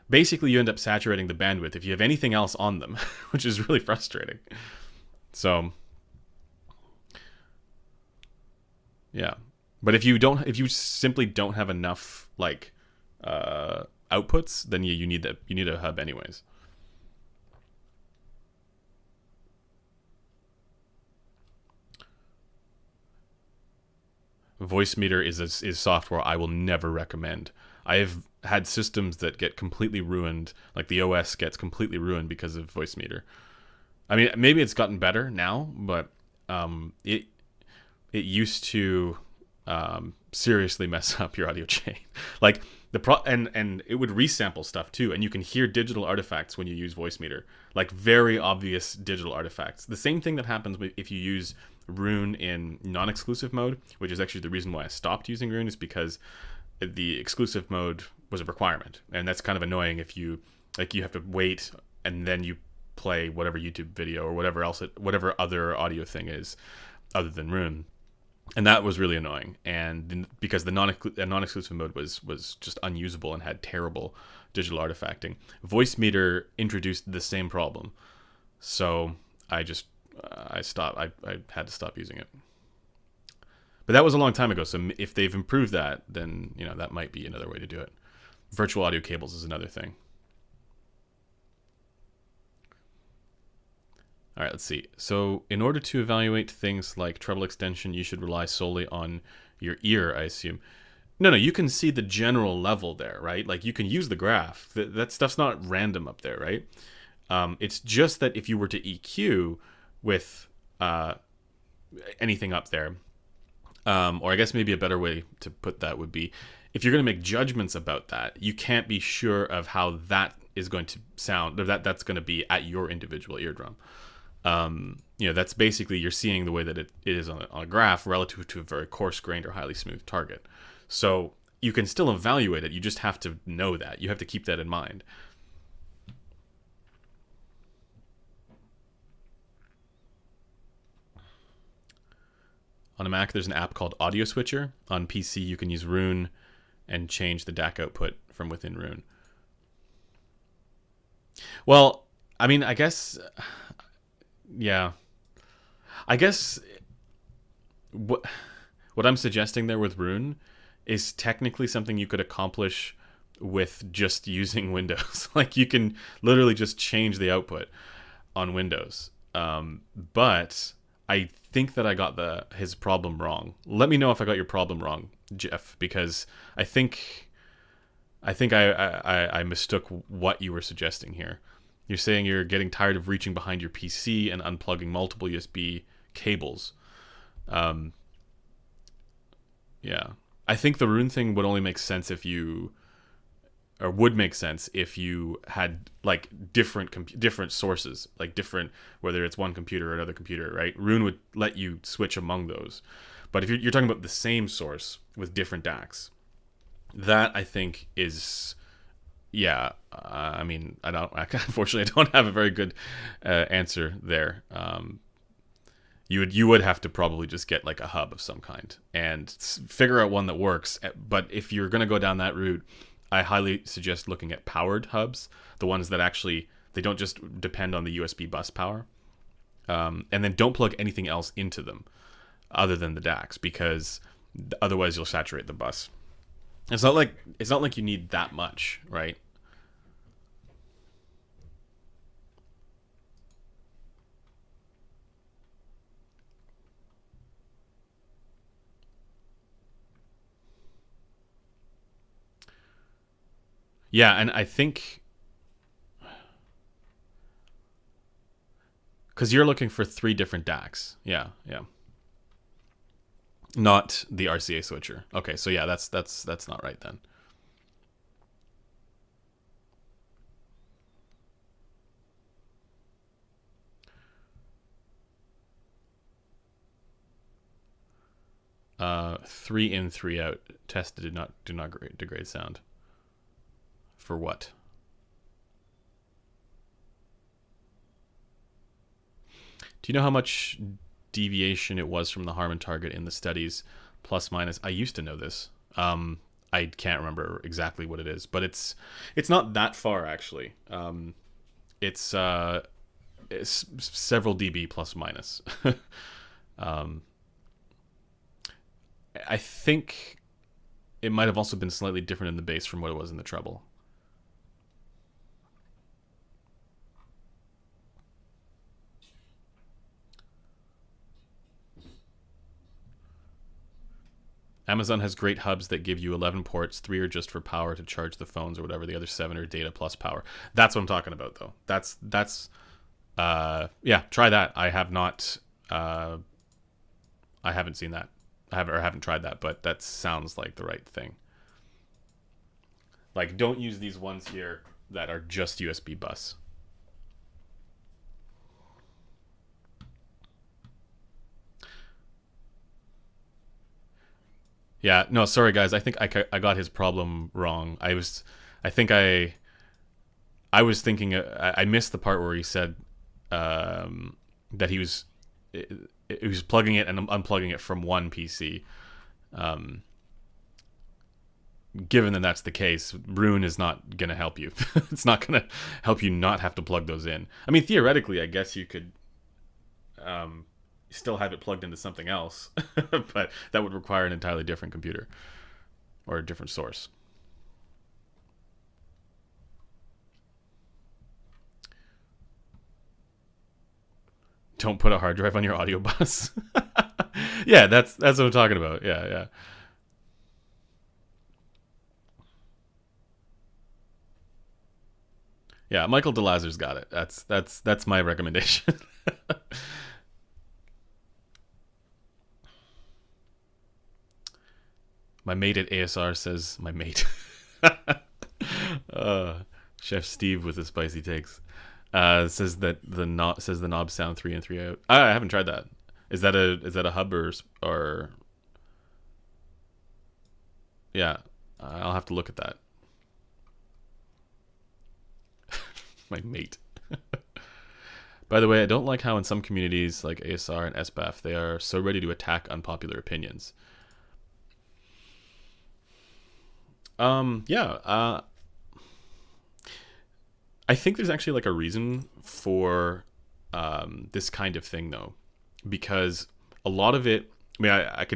basically you end up saturating the bandwidth if you have anything else on them, which is really frustrating. So yeah, but if you simply don't have enough like outputs, then you need a hub anyways. Voicemeeter is software I will never recommend. I have had systems that get completely ruined, like the OS gets completely ruined because of Voicemeeter. I mean, maybe it's gotten better now, but it used to seriously mess up your audio chain. Like and it would resample stuff too, and you can hear digital artifacts when you use Voicemeeter, like very obvious digital artifacts. The same thing that happens if you use Rune in non-exclusive mode, which is actually the reason why I stopped using Rune, is because the exclusive mode was a requirement, and that's kind of annoying if you have to wait and then you play whatever YouTube video or whatever other audio thing is other than Rune. And that was really annoying, and because the non-exclusive mode was just unusable and had terrible digital artifacting. Voicemeeter introduced the same problem, so I stopped. I had to stop using it. But that was a long time ago, so if they've improved that, then that might be another way to do it. Virtual audio cables is another thing. All right, let's see. So in order to evaluate things like treble extension, you should rely solely on your ear, I assume. No, you can see the general level there, right? Like you can use the graph. That stuff's not random up there, right? It's just that if you were to EQ with anything up there, or I guess maybe a better way to put that would be, if you're going to make judgments about that, you can't be sure of how that is going to sound, or that's going to be at your individual eardrum. That's basically you're seeing the way that it is on a graph relative to a very coarse-grained or highly smooth target. So you can still evaluate it. You just have to know that. You have to keep that in mind. On a Mac, there's an app called Audio Switcher. On PC, you can use Rune and change the DAC output from within Rune. Well, I mean, I guess... Yeah. I guess what I'm suggesting there with Rune is technically something you could accomplish with just using Windows. Like you can literally just change the output on Windows. But I think that I got his problem wrong. Let me know if I got your problem wrong, Jeff, because I think I mistook what you were suggesting here. You're saying you're getting tired of reaching behind your PC and unplugging multiple USB cables. Yeah. I think the Rune thing would only make sense if you had like different sources, like different, whether it's one computer or another computer, right? Rune would let you switch among those. But if you're talking about the same source with different DACs, that I think is... Yeah, I mean, unfortunately, I don't have a very good answer there. You would have to probably just get like a hub of some kind and figure out one that works. But if you're going to go down that route, I highly suggest looking at powered hubs, the ones that actually, they don't just depend on the USB bus power. And then don't plug anything else into them other than the DACs, because otherwise you'll saturate the bus. It's not like you need that much, right? Yeah, and I think because you're looking for 3 different DACs. Yeah. Not the RCA switcher. Okay, so yeah, that's not right then. 3 in, 3 out. Tested do not degrade sound. For what? Do you know how much deviation it was from the Harman target in the studies? Plus minus. I used to know this. I can't remember exactly what it is, but it's not that far actually. It's several dB plus minus. I think it might have also been slightly different in the bass from what it was in the treble. Amazon has great hubs that give you 11 ports. 3 are just for power to charge the phones or whatever. The other 7 are data plus power. That's what I'm talking about, though. Yeah, try that. I have not. I haven't seen that. I haven't tried that, but that sounds like the right thing. Like, don't use these ones here that are just USB bus. Yeah, no, sorry guys. I think I got his problem wrong. I was thinking I missed the part where he said that he was plugging it and unplugging it from one PC. Given that that's the case, Rune is not going to help you. It's not going to help you not have to plug those in. I mean, theoretically, I guess you could still have it plugged into something else, but that would require an entirely different computer or a different source. Don't put a hard drive on your audio bus. Yeah, that's what I'm talking about. Yeah. Yeah, Michael DeLazer's got it. That's my recommendation. My mate at ASR says, my mate. Chef Steve with the spicy takes. Says that the knobs sound 3 in, 3 out. I haven't tried that. Is that a hub or yeah? I'll have to look at that. My mate. By the way, I don't like how in some communities like ASR and SBAF they are so ready to attack unpopular opinions. Yeah. I think there's actually like a reason for this kind of thing though, because a lot of it. I mean, I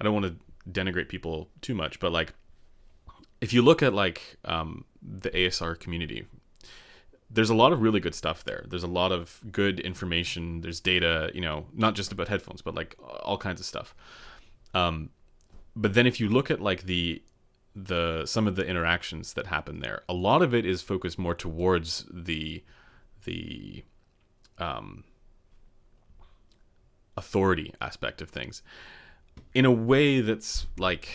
don't want to denigrate people too much, but like if you look at like the ASR community, there's a lot of really good stuff there. There's a lot of good information. There's data, not just about headphones, but like all kinds of stuff. But then if you look at like some of the interactions that happen there, a lot of it is focused more towards the authority aspect of things in a way that's like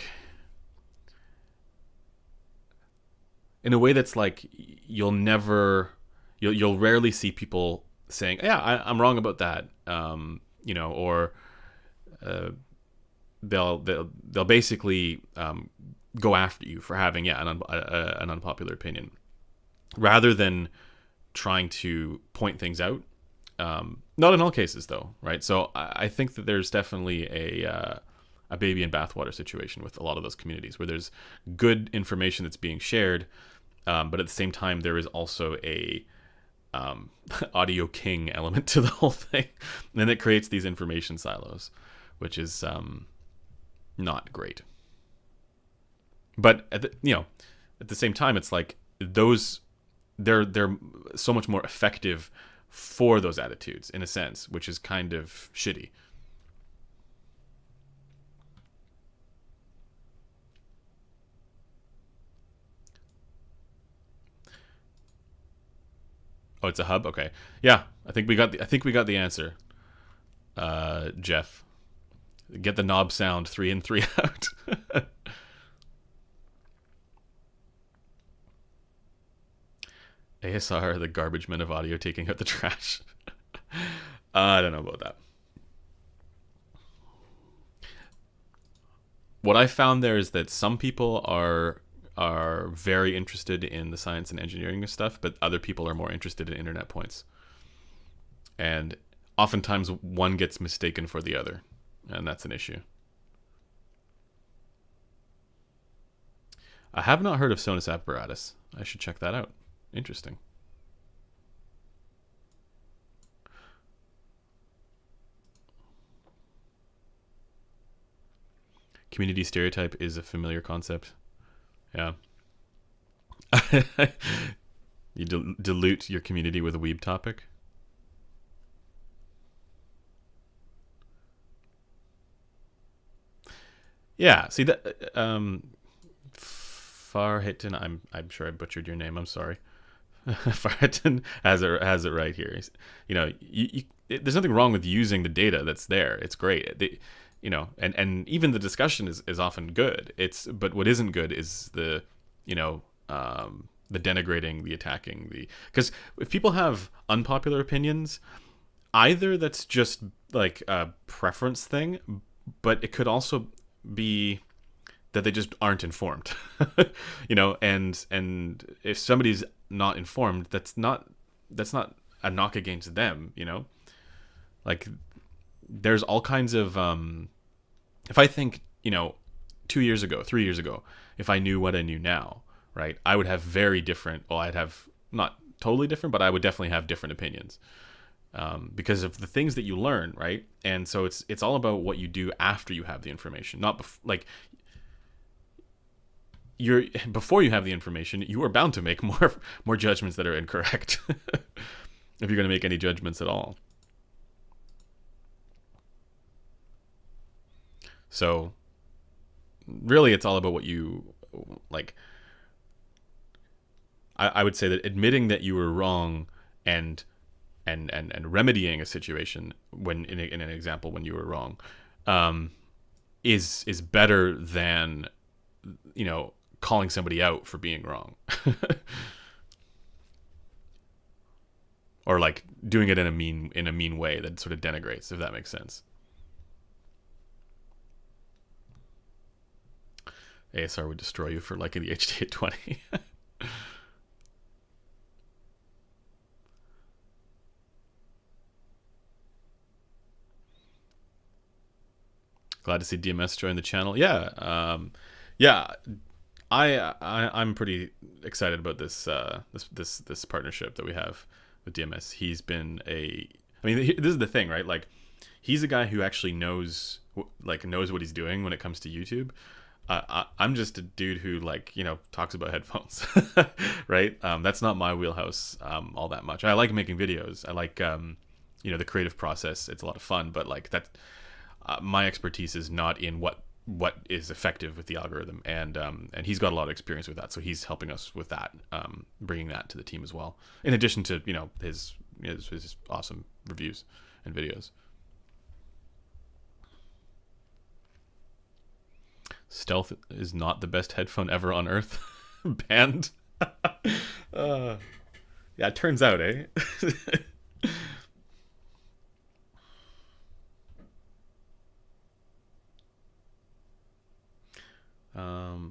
you'll rarely see people saying, yeah, I'm wrong about that, or they'll basically go after you for having an unpopular opinion, rather than trying to point things out. Not in all cases, though, right? So I think that there's definitely a baby in bathwater situation with a lot of those communities where there's good information that's being shared, but at the same time there is also a audio king element to the whole thing, and then it creates these information silos, which is not great. But at the same time, it's like they're so much more effective for those attitudes in a sense, which is kind of shitty. Oh, it's a hub. Okay, yeah. I think we got the answer. Jeff, get the knob sound 3 in, 3 out. ASR, the garbage men of audio taking out the trash. I don't know about that. what I found there is that some people are very interested in the science and engineering stuff, but other people are more interested in internet points. And oftentimes one gets mistaken for the other, and that's an issue. I have not heard of Sonus apparatus. I should check that out. Interesting. Community stereotype is a familiar concept. Yeah. You dilute your community with a weeb topic. Yeah, see that Farhiton, I'm sure I butchered your name. I'm sorry. Farhiton has it right here. You know, there's nothing wrong with using the data that's there. It's great. You know, and even the discussion is often good. But what isn't good is the, you know, the denigrating, the attacking, because if people have unpopular opinions, either that's just like a preference thing, but it could also be that they just aren't informed. You know, and if somebody's not informed, that's not a knock against them, you know. Like there's all kinds of if I think, you know, 2 years ago, 3 years ago, if I knew what I knew now, right, I would have very different, well, I'd have not totally different, but I would definitely have different opinions. Because of the things that you learn, right? And so it's all about what you do after you have the information, not like before you have the information, you are bound to make more judgments that are incorrect if you're going to make any judgments at all. So really, it's all about what you like. I would say that admitting that you were wrong and remedying a situation when in an example when you were wrong is better than, you know, calling somebody out for being wrong. Or like doing it in a mean way that sort of denigrates, if that makes sense. ASR would destroy you for liking the HD820. Glad to see DMS join the channel. Yeah, yeah. I'm pretty excited about this this partnership that we have with DMS. He's been I mean, this is the thing, right? Like, he's a guy who actually knows what he's doing when it comes to YouTube. I'm just a dude who, like, you know, talks about headphones, right? That's not my wheelhouse all that much. I like making videos. I like you know, the creative process. It's a lot of fun, but like that. My expertise is not in what is effective with the algorithm, and he's got a lot of experience with that, so he's helping us with that, bringing that to the team as well. In addition to, you know, his awesome reviews and videos. Stealth is not the best headphone ever on earth. Banned. Yeah, it turns out, eh?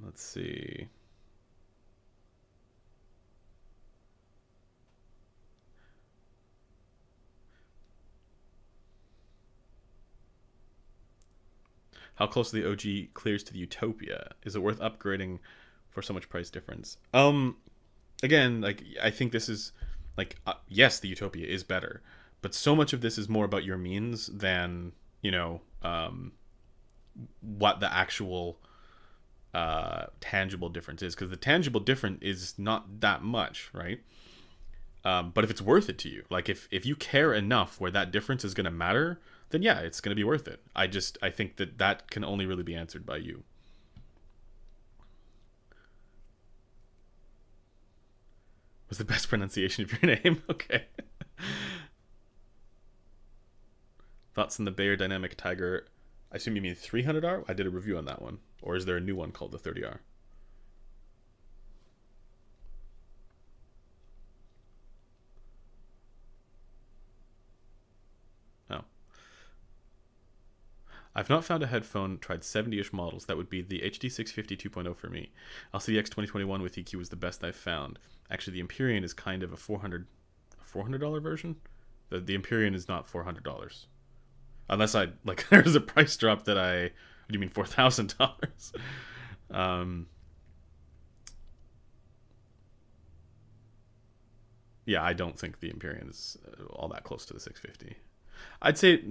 Let's see. How close the OG clears to the Utopia? Is it worth upgrading for so much price difference? Again, like, I think this is like, yes, the Utopia is better, but so much of this is more about your means than, you know, what the actual tangible difference is, because the tangible difference is not that much, right? But if it's worth it to you, like if you care enough where that difference is going to matter, then yeah, it's going to be worth it. I think that can only really be answered by you. Was the best pronunciation of your name? Okay. Thoughts on the Bayer Dynamic Tiger? I assume you mean 300R? I did a review on that one. Or is there a new one called the 30R? Oh. I've not found a headphone, tried 70-ish models. That would be the HD650 2.0 for me. LCDX 2021 with EQ was the best I've found. Actually, the Empyrean is kind of a $400 version. The Empyrean is not $400. Unless I, like, there's a price drop that what do you mean $4,000? Yeah, I don't think the Empyrean is all that close to the 650. I'd say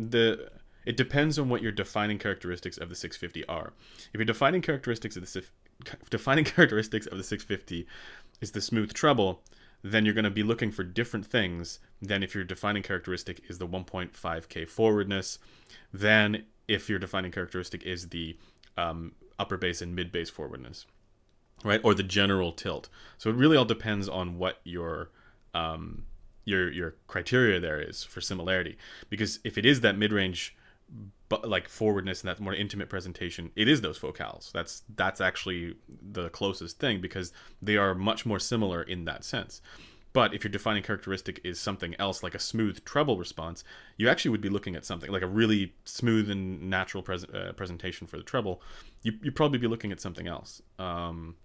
it depends on what your defining characteristics of the 650 are. If your defining characteristics of the 650 is the smooth treble, then you're going to be looking for different things than if your defining characteristic is the 1.5K forwardness, than if your defining characteristic is the upper bass and mid bass forwardness, right? Or the general tilt. So it really all depends on what your criteria there is for similarity. Because if it is that mid-range, but like forwardness and that more intimate presentation, it is those focals. That's actually the closest thing, because they are much more similar in that sense. But if your defining characteristic is something else, like a smooth treble response, you actually would be looking at something like a really smooth and natural presentation for the treble. You'd probably be looking at something else. I'm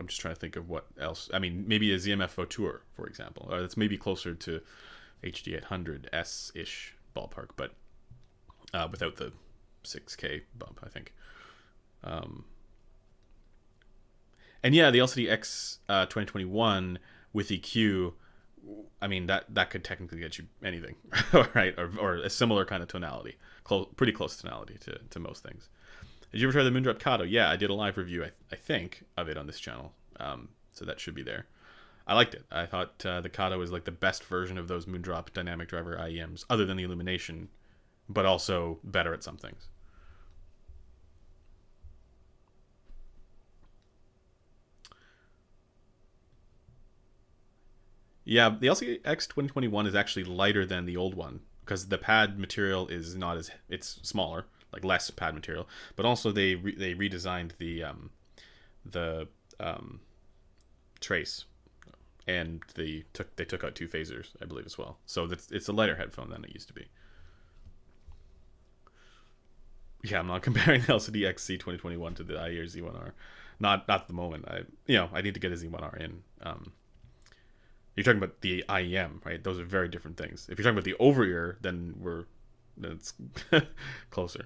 just trying to think of what else. I mean, maybe a ZMF Vautour, for example. Or that's maybe closer to HD 800S-ish ballpark, but without the 6K bump, I think. And yeah, the LCD X 2021 with EQ, I mean, that could technically get you anything, right? Or a similar kind of tonality, pretty close tonality to most things. Did you ever try the Moondrop Kato? Yeah, I did a live review, I think, of it on this channel. So that should be there. I liked it. I thought the Kato was like the best version of those Moondrop dynamic driver IEMs, other than the illumination, but also better at some things. Yeah, the LCX 2021 is actually lighter than the old one, because the pad material is not as, it's smaller, like less pad material, but also they redesigned the trace, and they took out two phasers, I believe, as well. So it's a lighter headphone than it used to be. Yeah, I'm not comparing the LCD XC 2021 to the iEar Z1R. Not at the moment. I need to get a Z1R in. You're talking about the IEM, right? Those are very different things. If you're talking about the over-ear, then it's closer.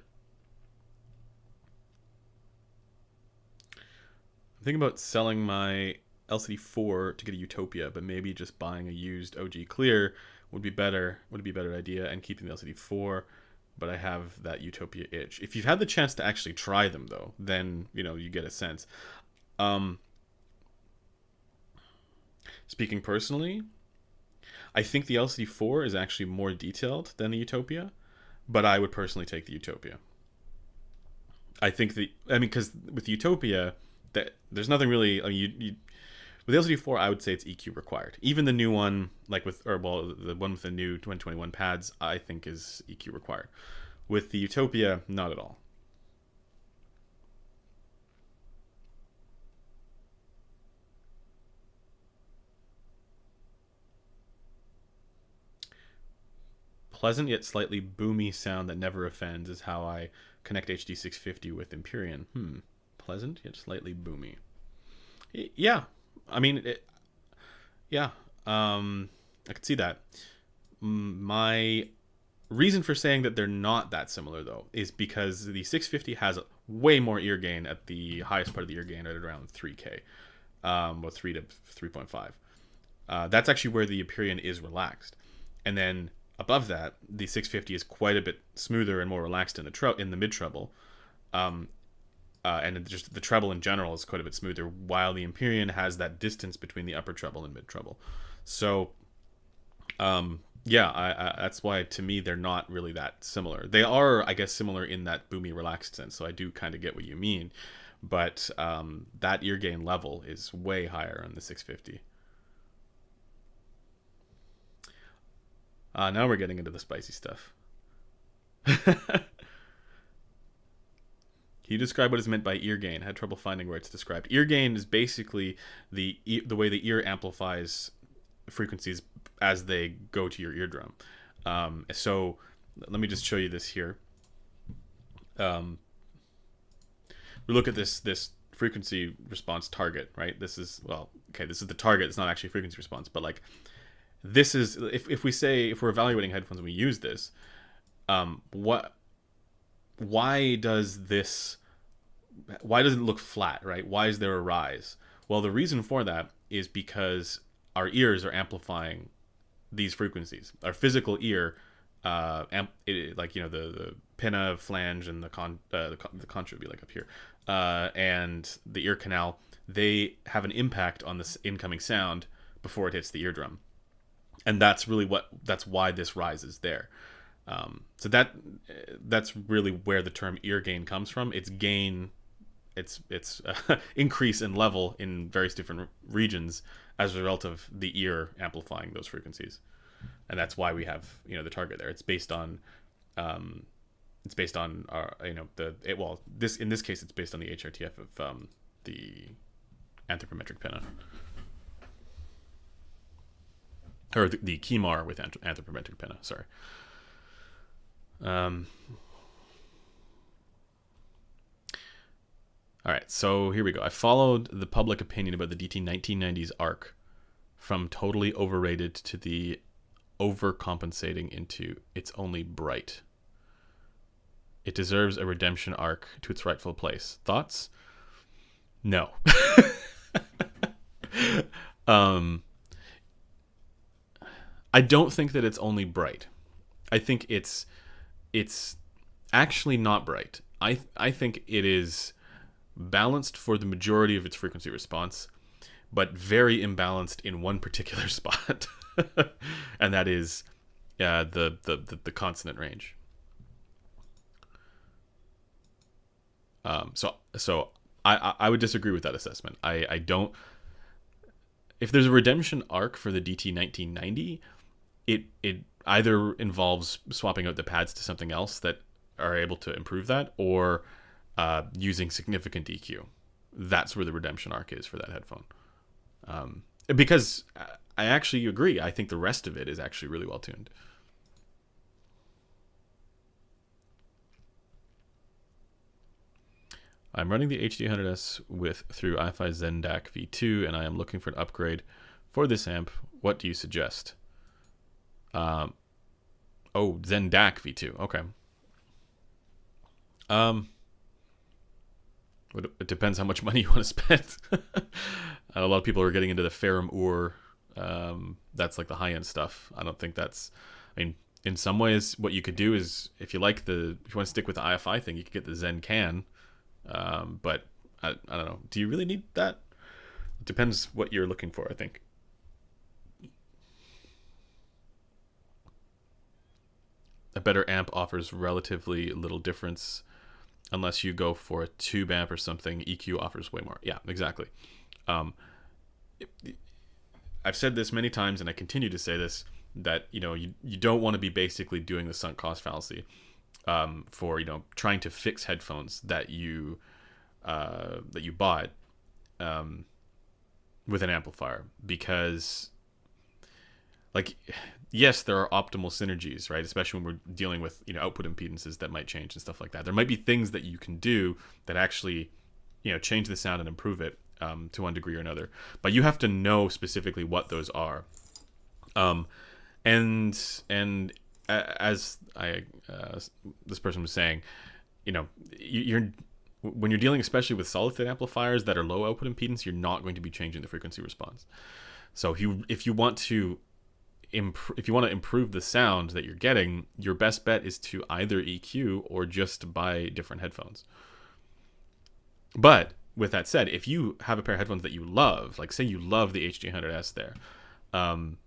I'm thinking about selling my LCD4 to get a Utopia, but maybe just buying a used OG Clear would be better. Would be a better idea, and keeping the LCD4. But I have that Utopia itch. If you've had the chance to actually try them, though, then you get a sense. Speaking personally, I think the LCD4 is actually more detailed than the Utopia, but I would personally take the Utopia. Because with the Utopia, there's nothing really. With the LCD4, I would say it's EQ required. Even the new one, the one with the new 2021 pads, I think is EQ required. With the Utopia, not at all. Pleasant yet slightly boomy sound that never offends is how I connect HD650 with Empyrean. Pleasant yet slightly boomy. Yeah. I mean, yeah, I could see that. My reason for saying that they're not that similar, though, is because the 650 has way more ear gain at the highest part of the ear gain at around 3K, 3 to 3.5. That's actually where the Empyrean is relaxed. And then above that, the 650 is quite a bit smoother and more relaxed in the mid treble. And just the treble in general is quite a bit smoother, while the Empyrean has that distance between the upper treble and mid treble. So, that's why, to me, they're not really that similar. They are, I guess, similar in that boomy, relaxed sense, so I do kind of get what you mean. But that ear gain level is way higher on the 650. Now we're getting into the spicy stuff. Can you describe what is meant by ear gain? I had trouble finding where it's described. Ear gain is basically the way the ear amplifies frequencies as they go to your eardrum. So let me just show you this here. Um, we look at this frequency response target, right? This is, well, okay, this is the target. It's not actually frequency response, but like this is, if we say, if we're evaluating headphones and we use this, what, why does this, why does it look flat, right? Why is there a rise? Well, the reason for that is because our ears are amplifying these frequencies. Our physical ear, like, you know, the pinna, flange, and the concha would be like up here, and the ear canal, they have an impact on this incoming sound before it hits the eardrum, and that's really that's why this rise is there. So that's really where the term ear gain comes from. It's gain, it's increase in level in various different regions as a result of the ear amplifying those frequencies, and that's why we have, you know, the target there. It's based on our, you know, this, in this case, it's based on the HRTF of the anthropometric pinna, or the KEMAR with anthropometric pinna. Sorry. All right, so here we go. I followed the public opinion about the DT 1990s arc from totally overrated to the overcompensating into it's only bright. It deserves a redemption arc to its rightful place. Thoughts? No. I don't think that it's only bright. I think it's actually not bright. I think it is balanced for the majority of its frequency response, but very imbalanced in one particular spot, and that is the consonant range. So I would disagree with that assessment. I don't. If there's a redemption arc for the DT 1990, it either involves swapping out the pads to something else that are able to improve that, or using significant EQ. That's where the redemption arc is for that headphone. Because I actually agree. I think the rest of it is actually really well tuned. I'm running the HD100S through iFi Zen DAC V2, and I am looking for an upgrade for this amp. What do you suggest? Oh, Zen DAC V2. Okay. It depends how much money you want to spend. A lot of people are getting into the Ferrum Ur. That's like the high-end stuff. I don't think that's... I mean, in some ways, what you could do is, if you want to stick with the IFI thing, you could get the Zen Can. But I don't know. Do you really need that? It depends what you're looking for, I think. A better amp offers relatively little difference unless you go for a tube amp or something. EQ offers way more. Yeah, exactly. I've said this many times, and I continue to say this, that, you know, you don't want to be basically doing the sunk cost fallacy for, you know, trying to fix headphones that you bought with an amplifier, because, like, yes, there are optimal synergies, right? Especially when we're dealing with, you know, output impedances that might change and stuff like that. There might be things that you can do that actually, you know, change the sound and improve it to one degree or another. But you have to know specifically what those are. And as this person was saying, you know, when you're dealing especially with solid state amplifiers that are low output impedance, you're not going to be changing the frequency response. So if you want to improve the sound that you're getting, your best bet is to either EQ or just buy different headphones. But with that said, if you have a pair of headphones that you love, like say you love the HD100S there, and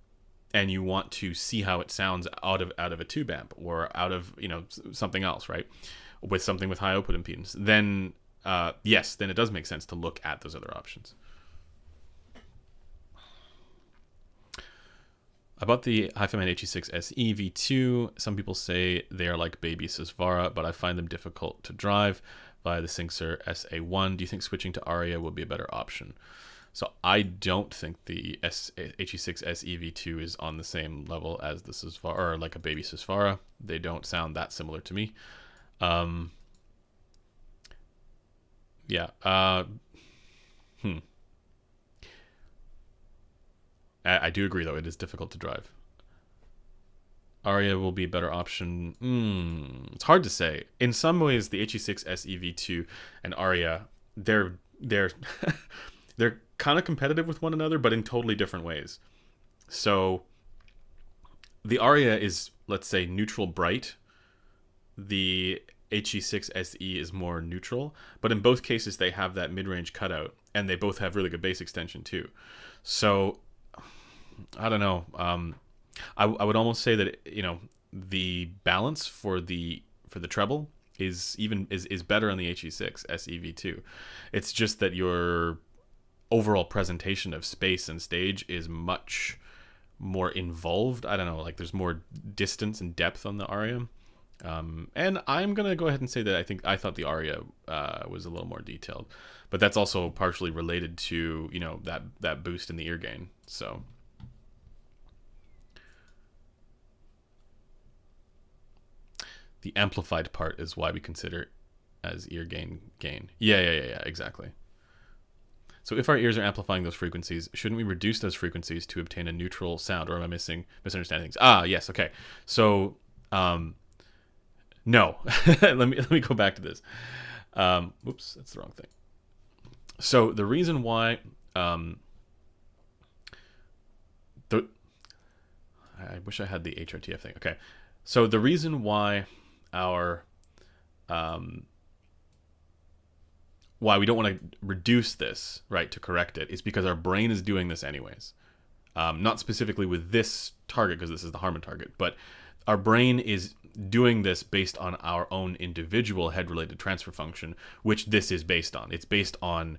you want to see how it sounds out of a tube amp or out of, you know, something else, right, with something with high output impedance, then yes, then it does make sense to look at those other options. About the HiFiMan HE6 SE V2, some people say they are like baby Susvara, but I find them difficult to drive via the Synxer SA1. Do you think switching to Aria would be a better option? So I don't think the HE6 SE V2 is on the same level as the Susvara, or like a baby Susvara. They don't sound that similar to me. Yeah. Hmm. I do agree, though. It is difficult to drive. Aria will be a better option. It's hard to say. In some ways, the HE6 SEV2 and Aria, they're they're kind of competitive with one another, but in totally different ways. So the Aria is, let's say, neutral bright. The HE6 SE is more neutral, but in both cases they have that mid-range cutout, and they both have really good bass extension too. So I don't know. I would almost say that, you know, the balance for the treble is better on the HE6 SEV2. It's just that your overall presentation of space and stage is much more involved. I don't know, like there's more distance and depth on the Aria. And I'm gonna go ahead and say that I thought the Aria was a little more detailed, but that's also partially related to, you know, that boost in the ear gain. So the amplified part is why we consider it as ear gain. Yeah, exactly. So if our ears are amplifying those frequencies, shouldn't we reduce those frequencies to obtain a neutral sound? Or am I misunderstanding things? Yes, okay. So no. let me go back to this. Oops, that's the wrong thing. So the reason why I wish I had the HRTF thing. Okay. So the reason why why we don't want to reduce this, right, to correct it, is because our brain is doing this anyways. Not specifically with this target, because this is the Harman target, but our brain is doing this based on our own individual head-related transfer function, which this is based on. It's based on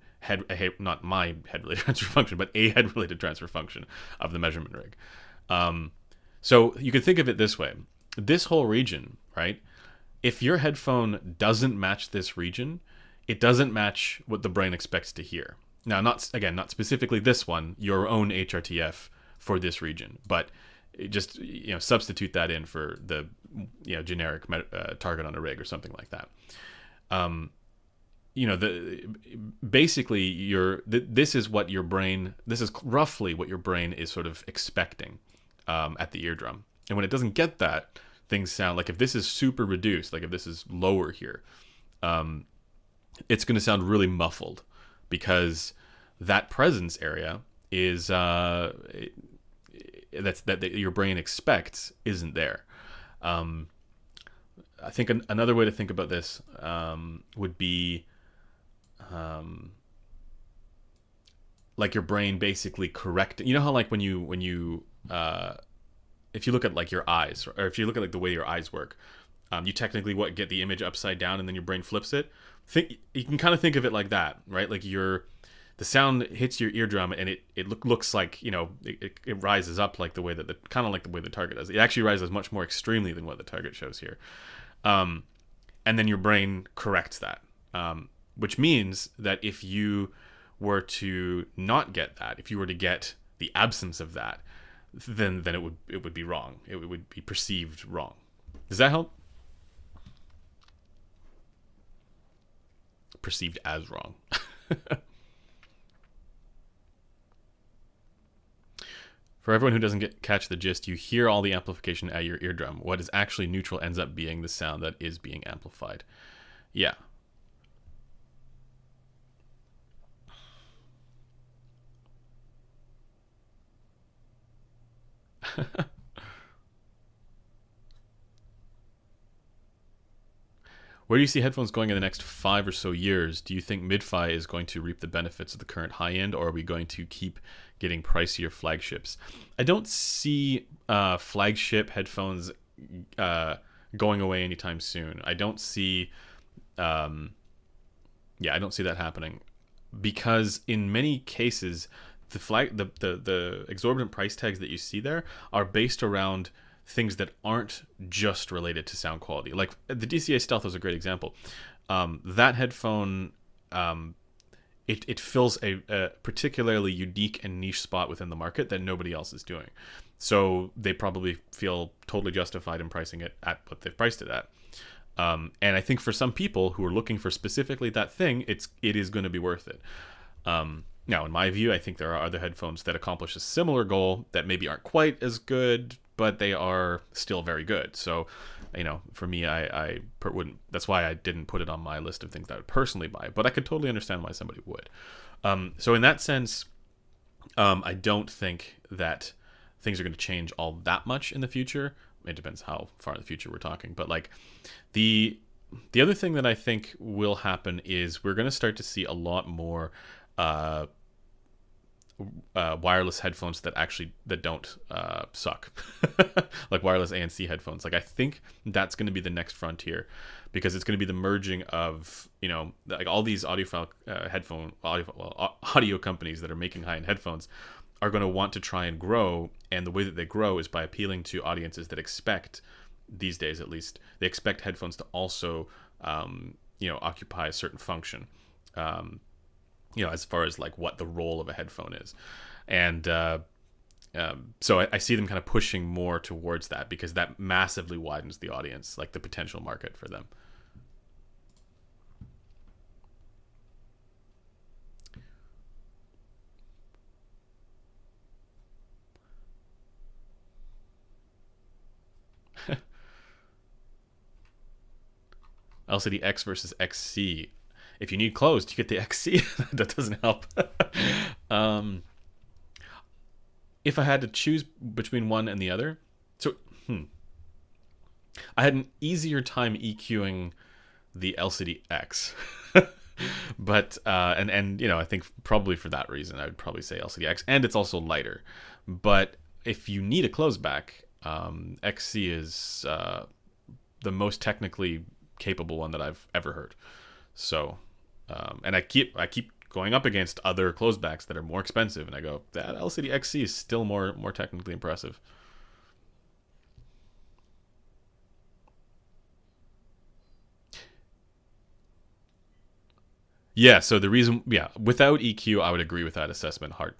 not my head-related transfer function, but a head-related transfer function of the measurement rig. So you can think of it this way. This whole region, right? If your headphone doesn't match this region, it doesn't match what the brain expects to hear. Now, not specifically this one, your own HRTF for this region, but just, you know, substitute that in for the, you know, generic target on a rig or something like that. You know, basically this is roughly what your brain is sort of expecting at the eardrum. And when it doesn't get that, things sound like, if this is super reduced, like if this is lower here, it's going to sound really muffled, because that presence area is that your brain expects isn't there. I think another way to think about this would be like your brain basically correcting. You know how, like, when you if you look at, like, your eyes, or if you look at, like, the way your eyes work, you technically get the image upside down and then your brain flips it. You can kind of think of it like that, right? Like the sound hits your eardrum and it looks like, you know, it rises up like the way that kind of like the way the target does. It actually rises much more extremely than what the target shows here. And then your brain corrects that, which means that if you were to not get that, if you were to get the absence of that, then it would be wrong. It would be perceived wrong. Does that help? Perceived as wrong. For everyone who doesn't catch the gist, you hear all the amplification at your eardrum. What is actually neutral ends up being the sound that is being amplified. Yeah. Where do you see headphones going in the next 5 or so years? Do you think mid-fi is going to reap the benefits of the current high-end, or are we going to keep getting pricier flagships? I don't see flagship headphones going away anytime soon. I don't see I don't see that happening, because in many cases the exorbitant price tags that you see there are based around things that aren't just related to sound quality. Like the DCA Stealth is a great example. That headphone, it fills a particularly unique and niche spot within the market that nobody else is doing. So they probably feel totally justified in pricing it at what they've priced it at. And I think for some people who are looking for specifically that thing, it is going to be worth it. Now, in my view, I think there are other headphones that accomplish a similar goal that maybe aren't quite as good, but they are still very good. So, for me, I wouldn't. That's why I didn't put it on my list of things that I would personally buy. But I could totally understand why somebody would. So in that sense, I don't think that things are going to change all that much in the future. It depends how far in the future we're talking. But like the other thing that I think will happen is we're going to start to see a lot more wireless headphones that don't suck, like wireless ANC headphones. Like I think that's going to be the next frontier, because it's going to be the merging of like all these audiophile audio companies that are making high-end headphones are going to want to try and grow, and the way that they grow is by appealing to audiences that expect, these days at least, they expect headphones to also occupy a certain function. As far as like what the role of a headphone is. And so I see them kind of pushing more towards that, because that massively widens the audience, like the potential market for them. LCD X versus XC. If you need closed, you get the XC. That doesn't help. If I had to choose between one and the other, so I had an easier time EQing the LCD X, but and I think probably for that reason I would probably say LCD X, and it's also lighter. But if you need a closed back, XC is the most technically capable one that I've ever heard. So, and I keep going up against other closebacks that are more expensive, and I go, that LCD XC is still more technically impressive. Yeah. So the reason, without EQ, I would agree with that assessment. Oh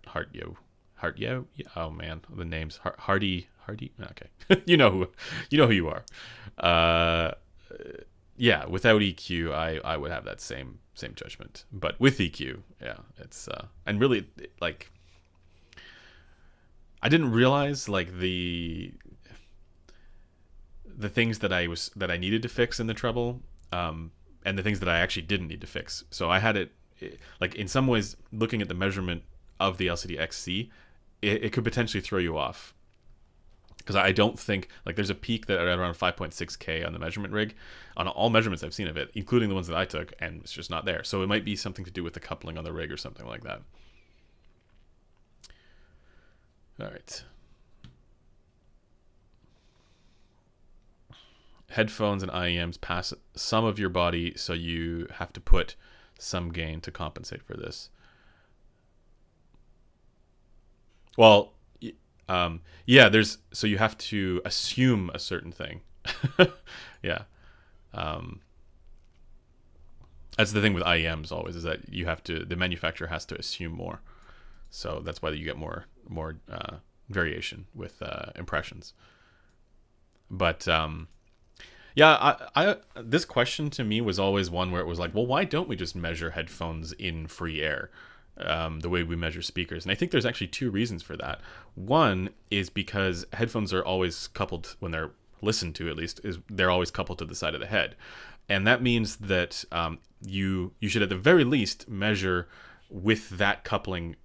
man, the names Hardy. Okay, you know who you are. Yeah, without EQ, I would have that same judgment. But with EQ, it's and really, like, I didn't realize like the things that I needed to fix in the treble, and the things that I actually didn't need to fix. So I had it, like, in some ways, looking at the measurement of the LCD XC, it could potentially throw you off. Because I don't think, like, there's a peak that around 5.6K on the measurement rig, on all measurements I've seen of it, including the ones that I took, and it's just not there. So it might be something to do with the coupling on the rig or something like that. All right. Headphones and IEMs pass some of your body, so you have to put some gain to compensate for this. Well, so you have to assume a certain thing. Yeah. That's the thing with IEMs always, is that the manufacturer has to assume more. So that's why you get more variation with impressions. But I this question to me was always one where it was like, well, why don't we just measure headphones in free air? The way we measure speakers. And I think there's actually two reasons for that. One is because headphones are always coupled, when they're listened to at least, they're always coupled to the side of the head. And that means that you should at the very least measure with that coupling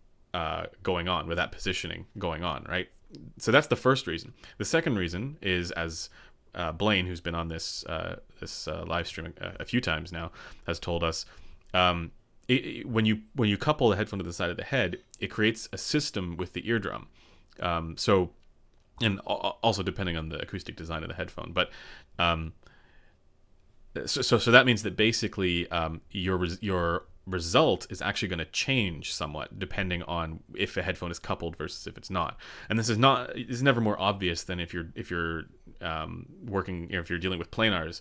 going on, with that positioning going on, right? So that's the first reason. The second reason is, as Blaine, who's been on this live stream a few times now, has told us, when you couple the headphone to the side of the head, it creates a system with the eardrum. So, and also depending on the acoustic design of the headphone, but so that means that basically your result is actually going to change somewhat depending on if a headphone is coupled versus if it's not. And this is never more obvious than if you're working, if you're dealing with planars,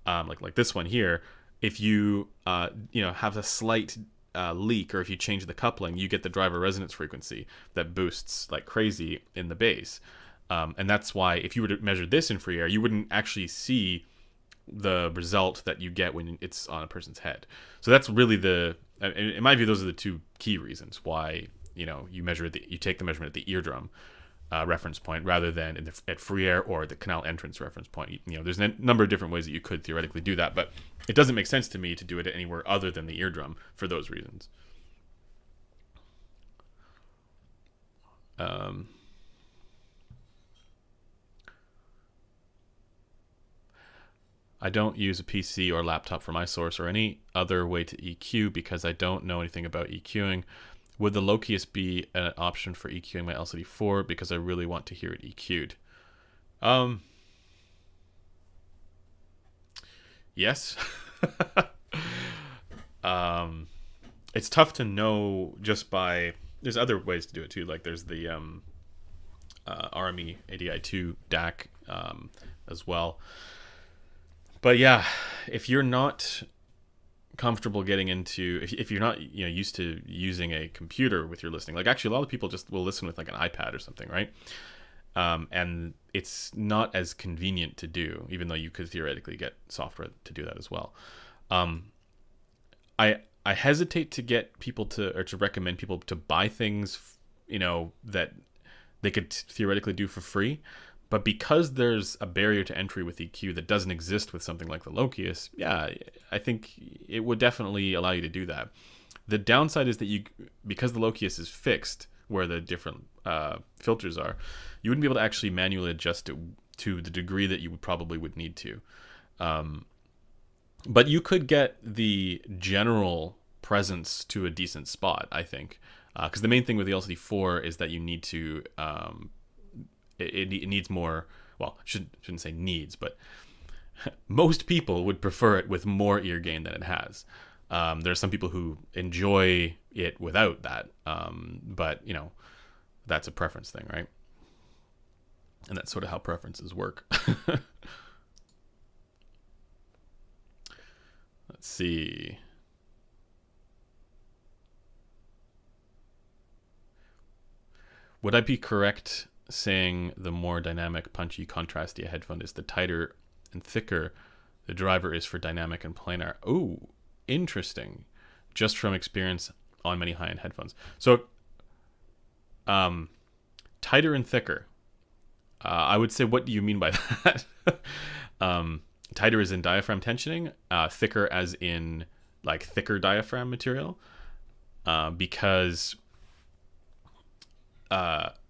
like this one here. If you have a slight leak, or if you change the coupling, you get the driver resonance frequency that boosts like crazy in the bass. And that's why if you were to measure this in free air, you wouldn't actually see the result that you get when it's on a person's head. So that's really in my view, those are the two key reasons why you take the measurement at the eardrum reference point rather than at free air or the canal entrance reference point. There's a number of different ways that you could theoretically do that, but it doesn't make sense to me to do it anywhere other than the eardrum for those reasons. I don't use a PC or laptop for my source or any other way to EQ because I don't know anything about EQing. Would the Lokius be an option for EQing my LCD4 because I really want to hear it EQ'd? Yes. It's tough to know just by... There's other ways to do it too. Like there's the RME ADI2 DAC as well. But yeah, if you're not comfortable getting into, if you're not used to using a computer with your listening, like actually a lot of people just will listen with like an iPad or something, right? And it's not as convenient to do, even though you could theoretically get software to do that as well. I hesitate to get people to recommend people to buy things, that they could theoretically do for free. But because there's a barrier to entry with EQ that doesn't exist with something like the Lokius, yeah, I think it would definitely allow you to do that. The downside is that because the Lokius is fixed where the different filters are, you wouldn't be able to actually manually adjust it to the degree that you probably would need to. But you could get the general presence to a decent spot, I think. Because the main thing with the LCD4 is that you need to... It needs more, well, shouldn't say needs, but most people would prefer it with more ear gain than it has. There are some people who enjoy it without that, but, that's a preference thing, right? And that's sort of how preferences work. Let's see. Would I be correct saying the more dynamic, punchy, contrasty a headphone is, the tighter and thicker the driver is for dynamic and planar? Oh, interesting. Just from experience on many high-end headphones. So, tighter and thicker. I would say, what do you mean by that? Tighter as in diaphragm tensioning, thicker as in like thicker diaphragm material, because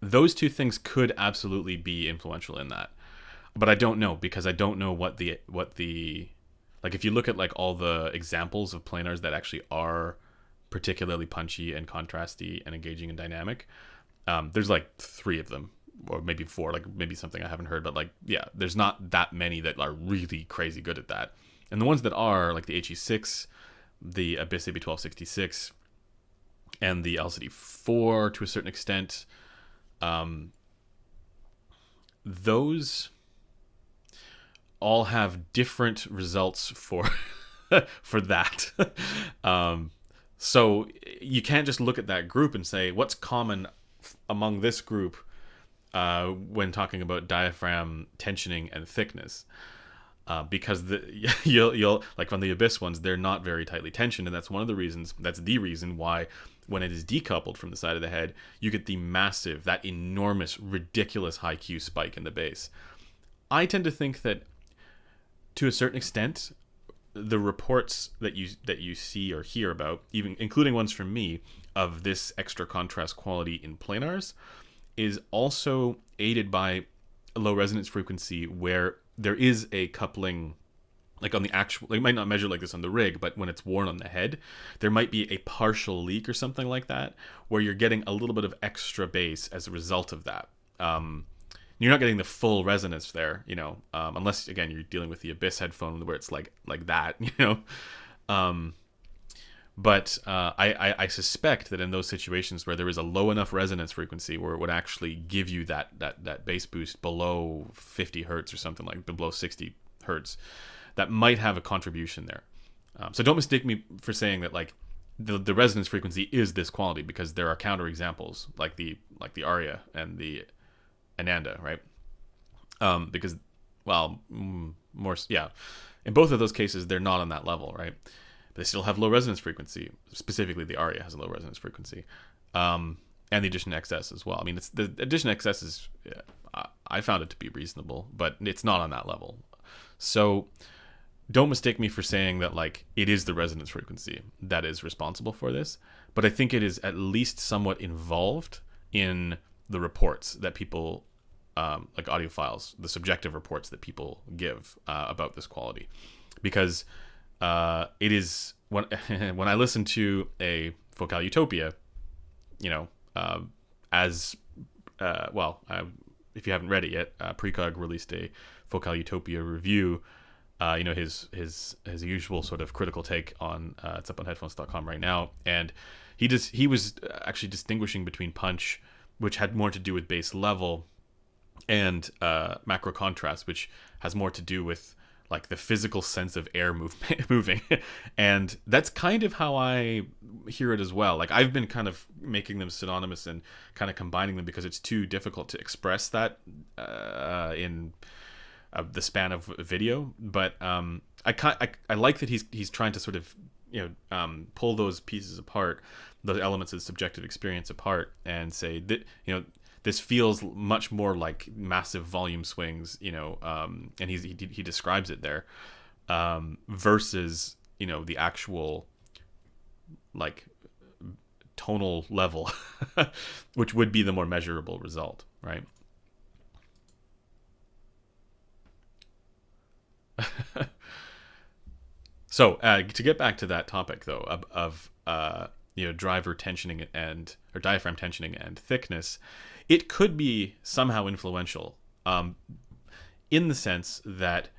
those two things could absolutely be influential in that, but I don't know, because I don't know what the like, if you look at like all the examples of planars that actually are particularly punchy and contrasty and engaging and dynamic, there's like 3 of them, or maybe 4, like maybe something I haven't heard, but like, yeah, there's not that many that are really crazy good at that. And the ones that are, like the HE6, the Abyss AB1266, and the LCD4 to a certain extent, those all have different results for for that. So you can't just look at that group and say what's common among this group when talking about diaphragm tensioning and thickness. Because you'll like on the Abyss ones, they're not very tightly tensioned, and that's the reason why when it is decoupled from the side of the head, you get the massive, that enormous, ridiculous high Q spike in the bass. I tend to think that to a certain extent, the reports that you see or hear about, even including ones from me, of this extra contrast quality in planars, is also aided by a low resonance frequency where there is a coupling, like on the actual, like, it might not measure like this on the rig, but when it's worn on the head, there might be a partial leak or something like that, where you're getting a little bit of extra bass as a result of that. You're not getting the full resonance there, unless, again, you're dealing with the Abyss headphone where it's like that, But I suspect that in those situations where there is a low enough resonance frequency where it would actually give you that bass boost below 50 hertz or something, like below 60 hertz, that might have a contribution there. So don't mistake me for saying that like the resonance frequency is this quality, because there are counter examples like the Aria and the Ananda, right? Because, well, more, yeah. In both of those cases, they're not on that level, right? But they still have low resonance frequency. Specifically, the Aria has a low resonance frequency, and the Edition XS as well. I mean, it's the Edition XS is, I found it to be reasonable, but it's not on that level. So don't mistake me for saying that like it is the resonance frequency that is responsible for this, but I think it is at least somewhat involved in the reports that people, like audiophiles, the subjective reports that people give about this quality, because it is when when I listen to a Focal Utopia, you know, as well, if you haven't read it yet, Precog released a Focal Utopia review. You know, his usual sort of critical take on it's up on headphones.com right now, and he was actually distinguishing between punch, which had more to do with bass level, and macro contrast, which has more to do with like the physical sense of air moving. And that's kind of how I hear it as well. Like I've been kind of making them synonymous and kind of combining them because it's too difficult to express that in the span of video. But I like that he's trying to sort of, you know, pull those pieces apart, those elements of the subjective experience apart, and say that, you know, this feels much more like massive volume swings, you know, and he describes it there, versus, you know, the actual like tonal level, which would be the more measurable result, right? So to get back to that topic though of you know, driver tensioning and or diaphragm tensioning and thickness, it could be somehow influential, in the sense that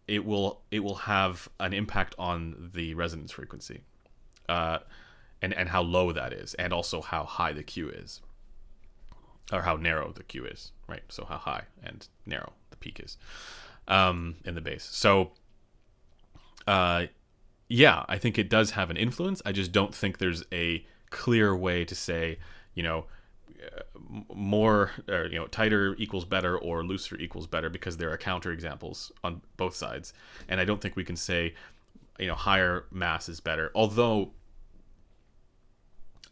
it will have an impact on the resonance frequency, and how low that is, and also how high the Q is, or how narrow the Q is, right? So how high and narrow the peak is in the bass. So yeah, I think it does have an influence. I just don't think there's a clear way to say, you know, more, or, you know, tighter equals better or looser equals better, because there are counterexamples on both sides. And I don't think we can say, you know, higher mass is better. Although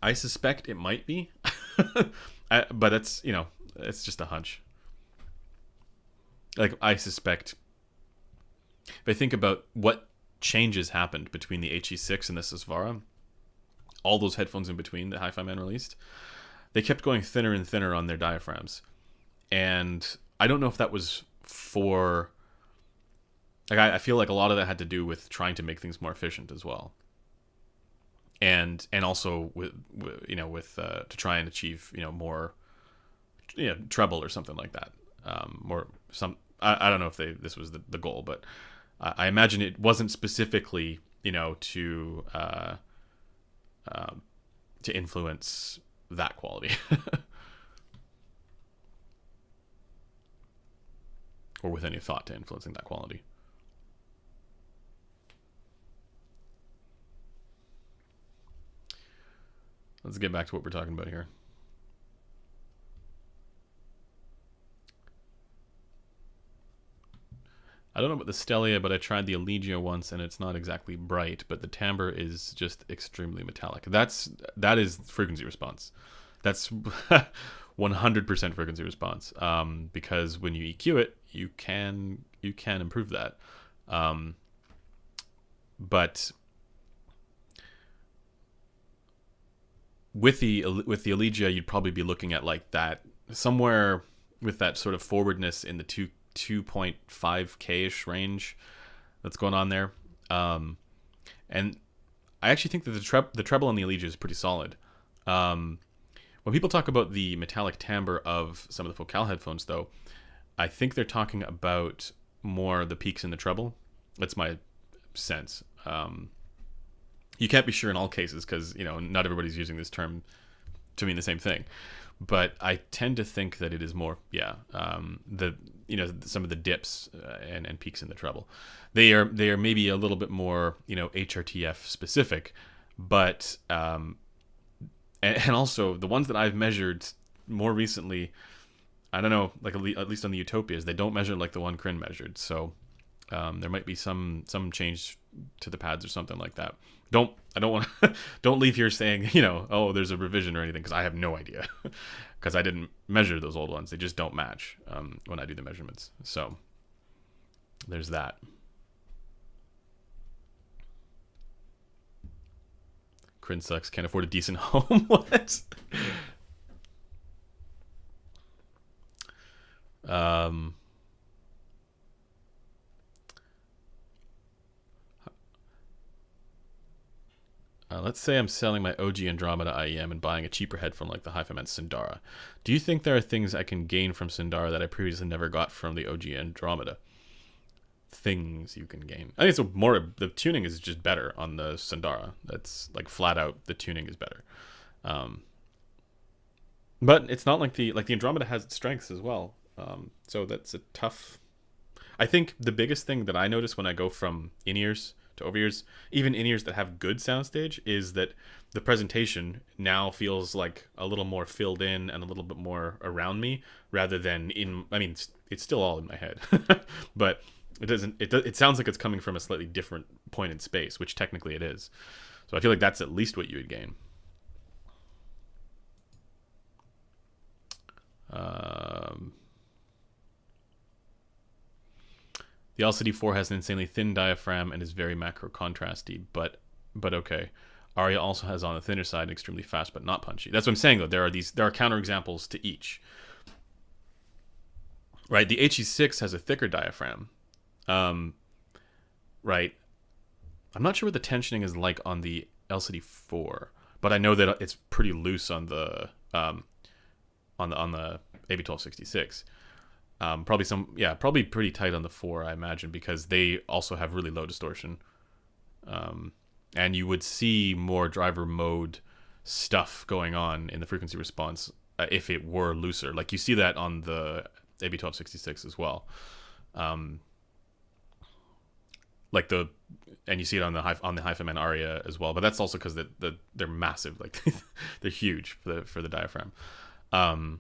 I suspect it might be, but that's, you know, it's just a hunch. Like I suspect, if I think about what changes happened between the HE6 and the Susvara, all those headphones in between that Hi-Fi Man released, they kept going thinner and thinner on their diaphragms. And I don't know if that was for, like, I feel like a lot of that had to do with trying to make things more efficient as well. And also with you know, with to try and achieve, you know, more, you know, treble or something like that. More some, I don't know if this was the goal, but I imagine it wasn't specifically, you know, to influence that quality. Or with any thought to influencing that quality. Let's get back to what we're talking about here. I don't know about the Stellia, but I tried the Allegia once, and it's not exactly bright, but the timbre is just extremely metallic. That is frequency response. That's 100% frequency response. Because when you EQ it, you can improve that. But with the Allegia, you'd probably be looking at like that, somewhere with that sort of forwardness in the 2.5K-ish range that's going on there. And I actually think that the treble on the Allegia is pretty solid. When people talk about the metallic timbre of some of the Focal headphones, though, I think they're talking about more the peaks in the treble. That's my sense. You can't be sure in all cases, because, you know, not everybody's using this term to mean the same thing. But I tend to think that it is more, you know, some of the dips and peaks in the treble. They are maybe a little bit more, you know, HRTF specific, but and also the ones that I've measured more recently, I don't know, like at least on the Utopias, they don't measure like the one Kryn measured. So There might be some change to the pads or something like that. I don't want don't leave here saying, oh, there's a revision or anything, because I have no idea, because I didn't measure those old ones. They just don't match when I do the measurements. So there's that. Crin sucks. Can't afford a decent home. What? Let's say I'm selling my OG Andromeda IEM and buying a cheaper headphone like the hi-fi Sundara. Do you think there are things I can gain from Sundara that I previously never got from the OG Andromeda? Things you can gain. I think it's more, the tuning is just better on the Sundara. That's like flat out, the tuning is better. But it's not like the Andromeda has its strengths as well. So that's a tough. I think the biggest thing that I notice when I go from in-ears to over-ears, even in-ears that have good soundstage, is that the presentation now feels like a little more filled in and a little bit more around me, rather than in. I mean, it's still all in my head, but it doesn't. It sounds like it's coming from a slightly different point in space, which technically it is. So I feel like that's at least what you would gain. The LCD4 has an insanely thin diaphragm and is very macro contrasty, but okay. Aria also has on the thinner side, extremely fast but not punchy. That's what I'm saying though. There are counterexamples to each. Right, the HE6 has a thicker diaphragm. Right. I'm not sure what the tensioning is like on the LCD4, but I know that it's pretty loose on the AB1266. Probably pretty tight on the 4, I imagine, because they also have really low distortion. And you would see more driver mode stuff going on in the frequency response if it were looser. Like you see that on the AB1266 as well. And you see it on the Hi-Fi Aria as well, but that's also because they're massive, like they're huge for the diaphragm. On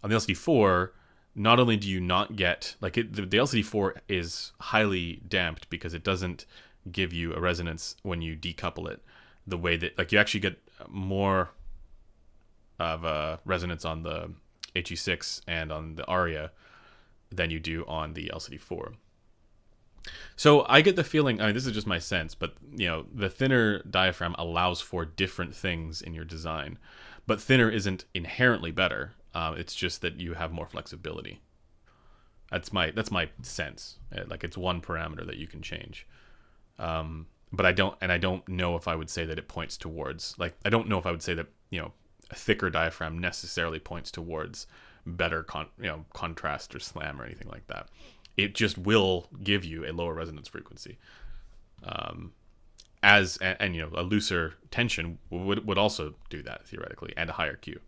the LCD4, not only do you not get the LCD4 is highly damped because it doesn't give you a resonance when you decouple it, the way that you actually get more of a resonance on the HE6 and on the Aria than you do on the LCD4. So I get the feeling, I mean, this is just my sense, but the thinner diaphragm allows for different things in your design, but thinner isn't inherently better. It's just that you have more flexibility. That's my sense. It's one parameter that you can change. But I don't know if I would say that it points towards, I don't know if I would say that, a thicker diaphragm necessarily points towards better contrast or slam or anything like that. It just will give you a lower resonance frequency. A looser tension would also do that theoretically, and a higher Q.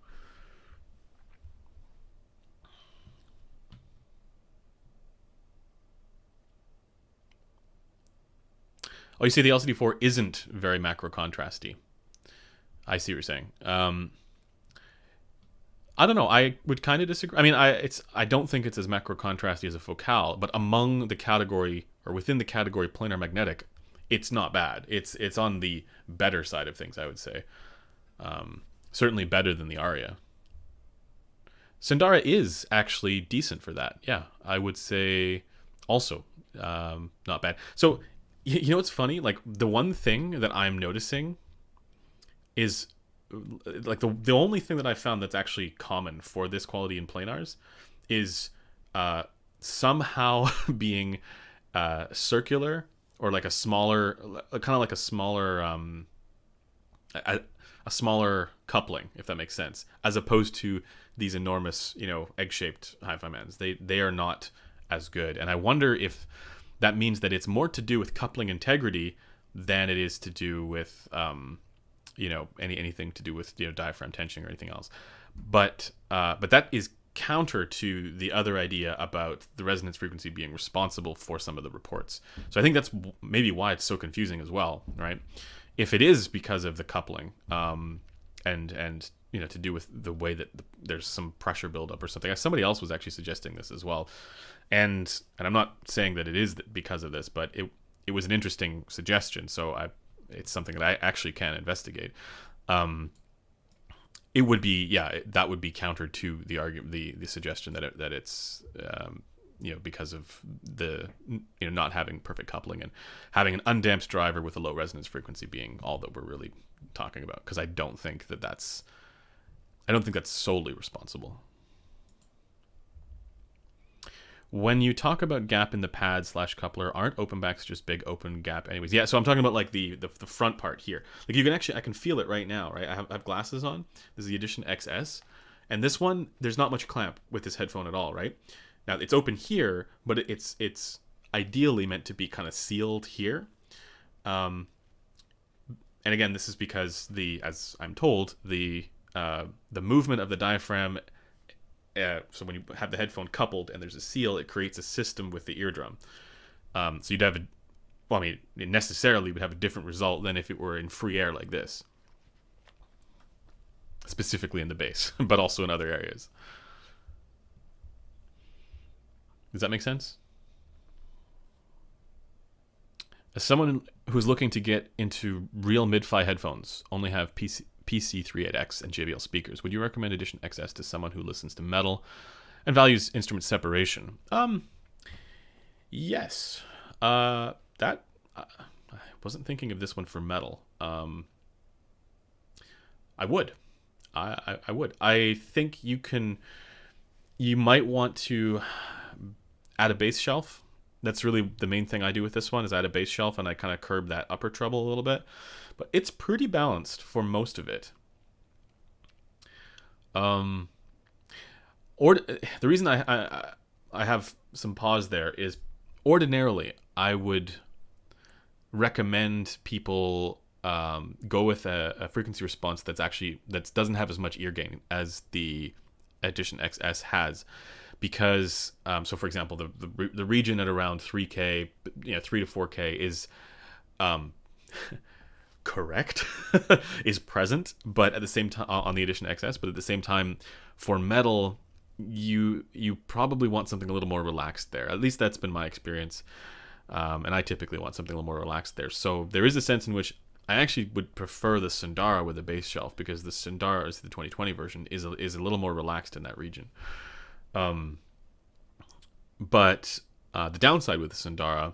Oh, you see the LCD4 isn't very macro contrasty. I see what you're saying. I don't know. I would kind of disagree. I mean, I don't think it's as macro contrasty as a Focal, but among the category, or within the category planar magnetic, it's not bad. It's on the better side of things, I would say. Certainly better than the Aria. Sundara is actually decent for that. Yeah, I would say also not bad. So, you know what's funny? The one thing that I'm noticing is the only thing that I found that's actually common for this quality in planars is somehow being circular, or a smaller coupling, if that makes sense, as opposed to these enormous egg-shaped hi-fi mans. They are not as good, and I wonder if that means that it's more to do with coupling integrity than it is to do with anything to do with diaphragm tension or anything else. But that is counter to the other idea about the resonance frequency being responsible for some of the reports. So I think that's maybe why it's so confusing as well, right? If it is because of the coupling, and to do with the way that there's some pressure buildup or something. Somebody else was actually suggesting this as well, and I'm not saying that it is because of this, but it was an interesting suggestion. So it's something that I actually can investigate. It would be that would be counter to the argument, the suggestion that it's because of the not having perfect coupling and having an undamped driver with a low resonance frequency being all that we're really talking about, because I don't think that's solely responsible. When you talk about gap in the pad / coupler, aren't open backs just big open gap anyways? Yeah, so I'm talking about like the front part here. Like you can actually, I can feel it right now, right? I have glasses on. This is the Edition XS, and this one, there's not much clamp with this headphone at all, right? Now it's open here, but it's ideally meant to be kind of sealed here. And again, this is because as I'm told, the movement of the diaphragm. So when you have the headphone coupled and there's a seal, it creates a system with the eardrum. So you'd have it necessarily would have a different result than if it were in free air like this. Specifically in the bass, but also in other areas. Does that make sense? As someone who's looking to get into real mid-fi headphones, only have PC38X and JBL speakers, would you recommend Edition XS to someone who listens to metal and values instrument separation? Yes. I wasn't thinking of this one for metal. I would. I would. I think you might want to add a bass shelf. That's really the main thing I do with this one, is add a bass shelf, and I kind of curb that upper treble a little bit. But it's pretty balanced for most of it. Or the reason I have some pause there is, ordinarily I would recommend people go with a frequency response that doesn't have as much ear gain as the Edition XS has, because so for example, the region at around 3K, 3 to 4K is correct, is present, but at the same time on the Edition XS, but at the same time for metal, you probably want something a little more relaxed there. At least that's been my experience, and I typically want something a little more relaxed there. So there is a sense in which I actually would prefer the Sundara with a bass shelf, because the Sundara, the 2020 version, is a little more relaxed in that region. But the downside with the Sundara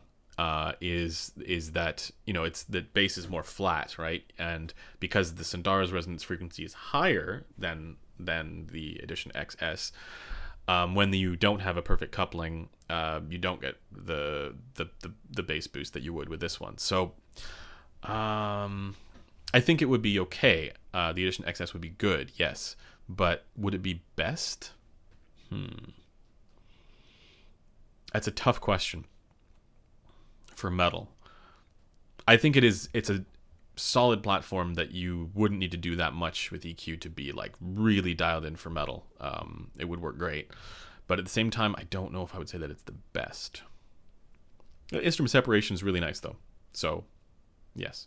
is that it's the bass is more flat, right? And because the Sundara's resonance frequency is higher than the Edition XS, when you don't have a perfect coupling, you don't get the bass boost that you would with this one. So I think it would be okay. The Edition XS would be good, yes, but would it be best? That's a tough question for metal. I think it's a solid platform that you wouldn't need to do that much with EQ to be like really dialed in for metal. It would work great, but at the same time, I don't know if I would say that it's the best. Instrument separation is really nice though, so yes.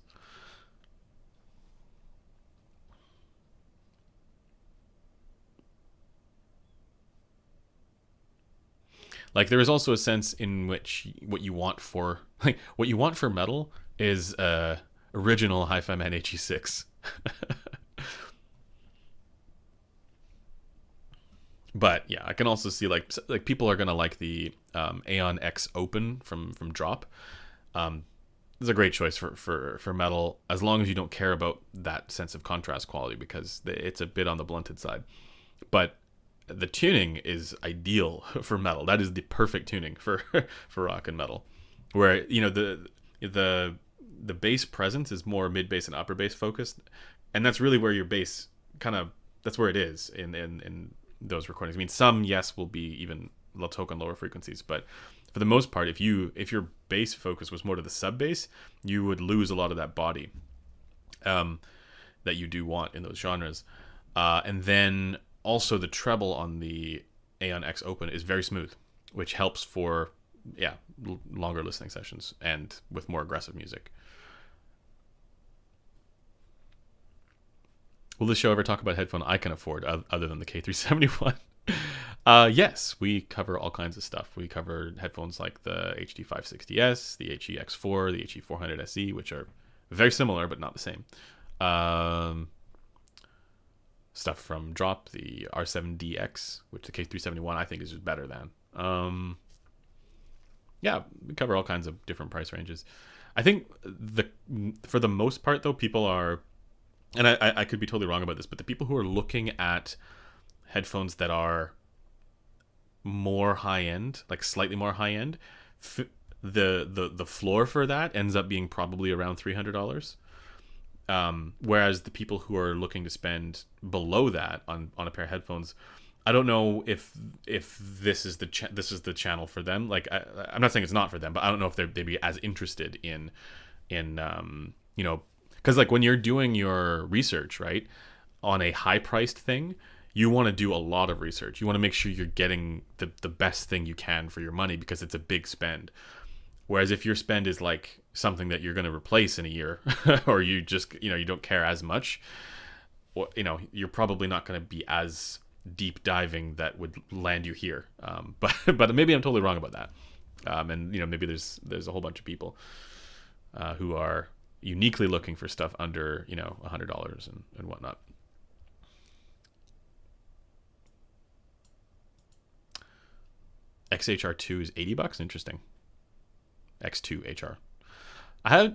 Like there is also a sense in which what you want for metal is original Hi-Fi Man HE6. But yeah, I can also see like people are gonna like the Aeon X Open from Drop. It's a great choice for metal, as long as you don't care about that sense of contrast quality, because it's a bit on the blunted side. But the tuning is ideal for metal. That is the perfect tuning for rock and metal, where the bass presence is more mid bass and upper bass focused, and that's really where your bass that's where it is in those recordings. I mean, some will be even talk on lower frequencies, but for the most part, if your bass focus was more to the sub bass, you would lose a lot of that body that you do want in those genres, and then also the treble on the Aeon X Open is very smooth, which helps for longer listening sessions and with more aggressive music. Will this show ever talk about headphone I can afford other than the K371? Yes, we cover all kinds of stuff. We cover headphones like the HD560S, the HEX4, the HE400 SE, which are very similar but not the same. Stuff from Drop, the R7DX, which the K371 I think is just better than. Yeah, we cover all kinds of different price ranges. I think for the most part, though, people are, and I could be totally wrong about this, but the people who are looking at headphones that are more high end, like slightly more high end, the floor for that ends up being probably around $300. Whereas the people who are looking to spend below that on a pair of headphones, I don't know if this is the channel for them. Like I'm not saying it's not for them, but I don't know if they'd be as interested in because like when you're doing your research, right, on a high priced thing, you want to do a lot of research. You want to make sure you're getting the best thing you can for your money because it's a big spend. Whereas if your spend is like something that you're going to replace in a year, or you just you don't care as much, you're probably not going to be as deep diving that would land you here. But maybe I'm totally wrong about that. And maybe there's a whole bunch of people who are uniquely looking for stuff under $100 and whatnot. XHR2 is $80. Interesting. X2 HR. I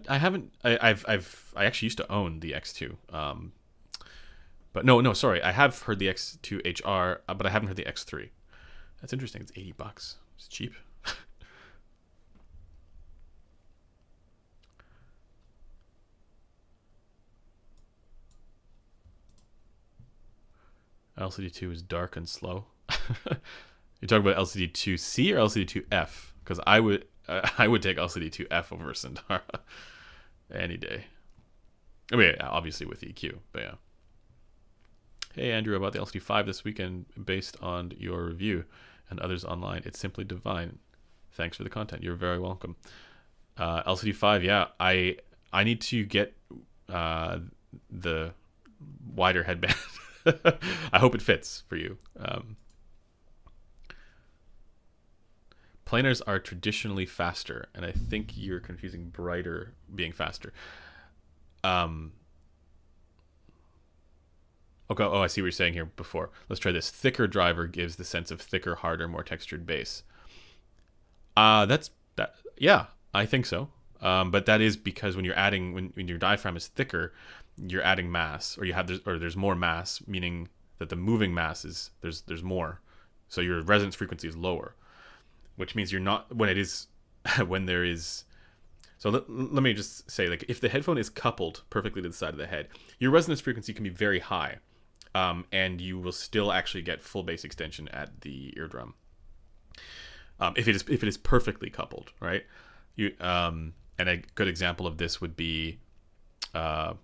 actually used to own the X2. But no, sorry. I have heard the X2 HR, but I haven't heard the X3. That's interesting. It's $80. It's cheap. LCD2 is dark and slow. You're talking about LCD2C or LCD2F? Because I would take LCD2F over Sandara any day. I mean, obviously with EQ, but yeah. Hey Andrew, about the LCD5 this weekend, based on your review and others online, it's simply divine. Thanks for the content. You're very welcome. LCD5, yeah, I need to get the wider headband. I hope it fits for you. Planars are traditionally faster, and I think you're confusing brighter being faster. Okay. Oh, I see what you're saying here before. Let's try this. Thicker driver gives the sense of thicker, harder, more textured bass. That's that. Yeah, I think so. But that is because when you're adding, when your diaphragm is thicker, you're adding mass, or there's more mass, meaning that the moving mass is there's more, so your resonance frequency is lower, which means you're not when there is. So let me just say, like, if the headphone is coupled perfectly to the side of the head, your resonance frequency can be very high, and you will still actually get full bass extension at the eardrum. If it is perfectly coupled, right? And a good example of this would be, the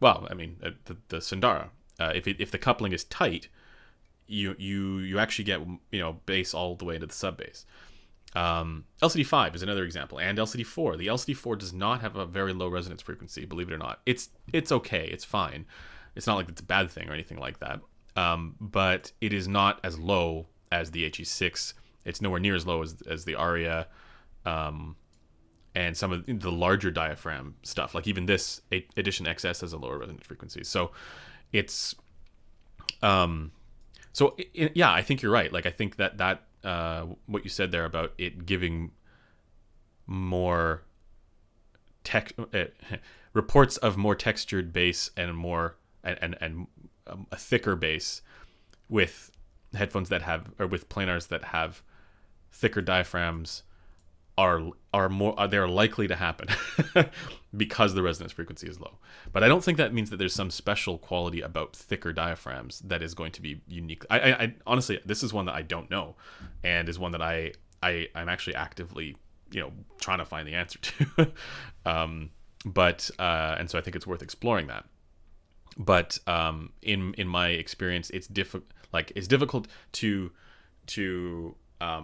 Sandara. If the coupling is tight, you actually get bass all the way into the sub bass. LCD5 is another example, and LCD4. The LCD4 does not have a very low resonance frequency, believe it or not. It's okay, it's fine. It's not like it's a bad thing or anything like that. But it is not as low as the HE6. It's nowhere near as low as the Aria, and some of the larger diaphragm stuff. Like even this Edition XS has a lower resonance frequency. So it's, yeah, I think you're right. Like I think that what you said there about it giving more reports of more textured bass and more and a thicker bass with headphones that have, or with planars that have thicker diaphragms are they're likely to happen because the resonance frequency is low. But I don't think that means that there's some special quality about thicker diaphragms that is going to be unique. I honestly, this is one that I don't know, and is one that I'm actually actively trying to find the answer to. And so I think it's worth exploring that. But in my experience, it's difficult to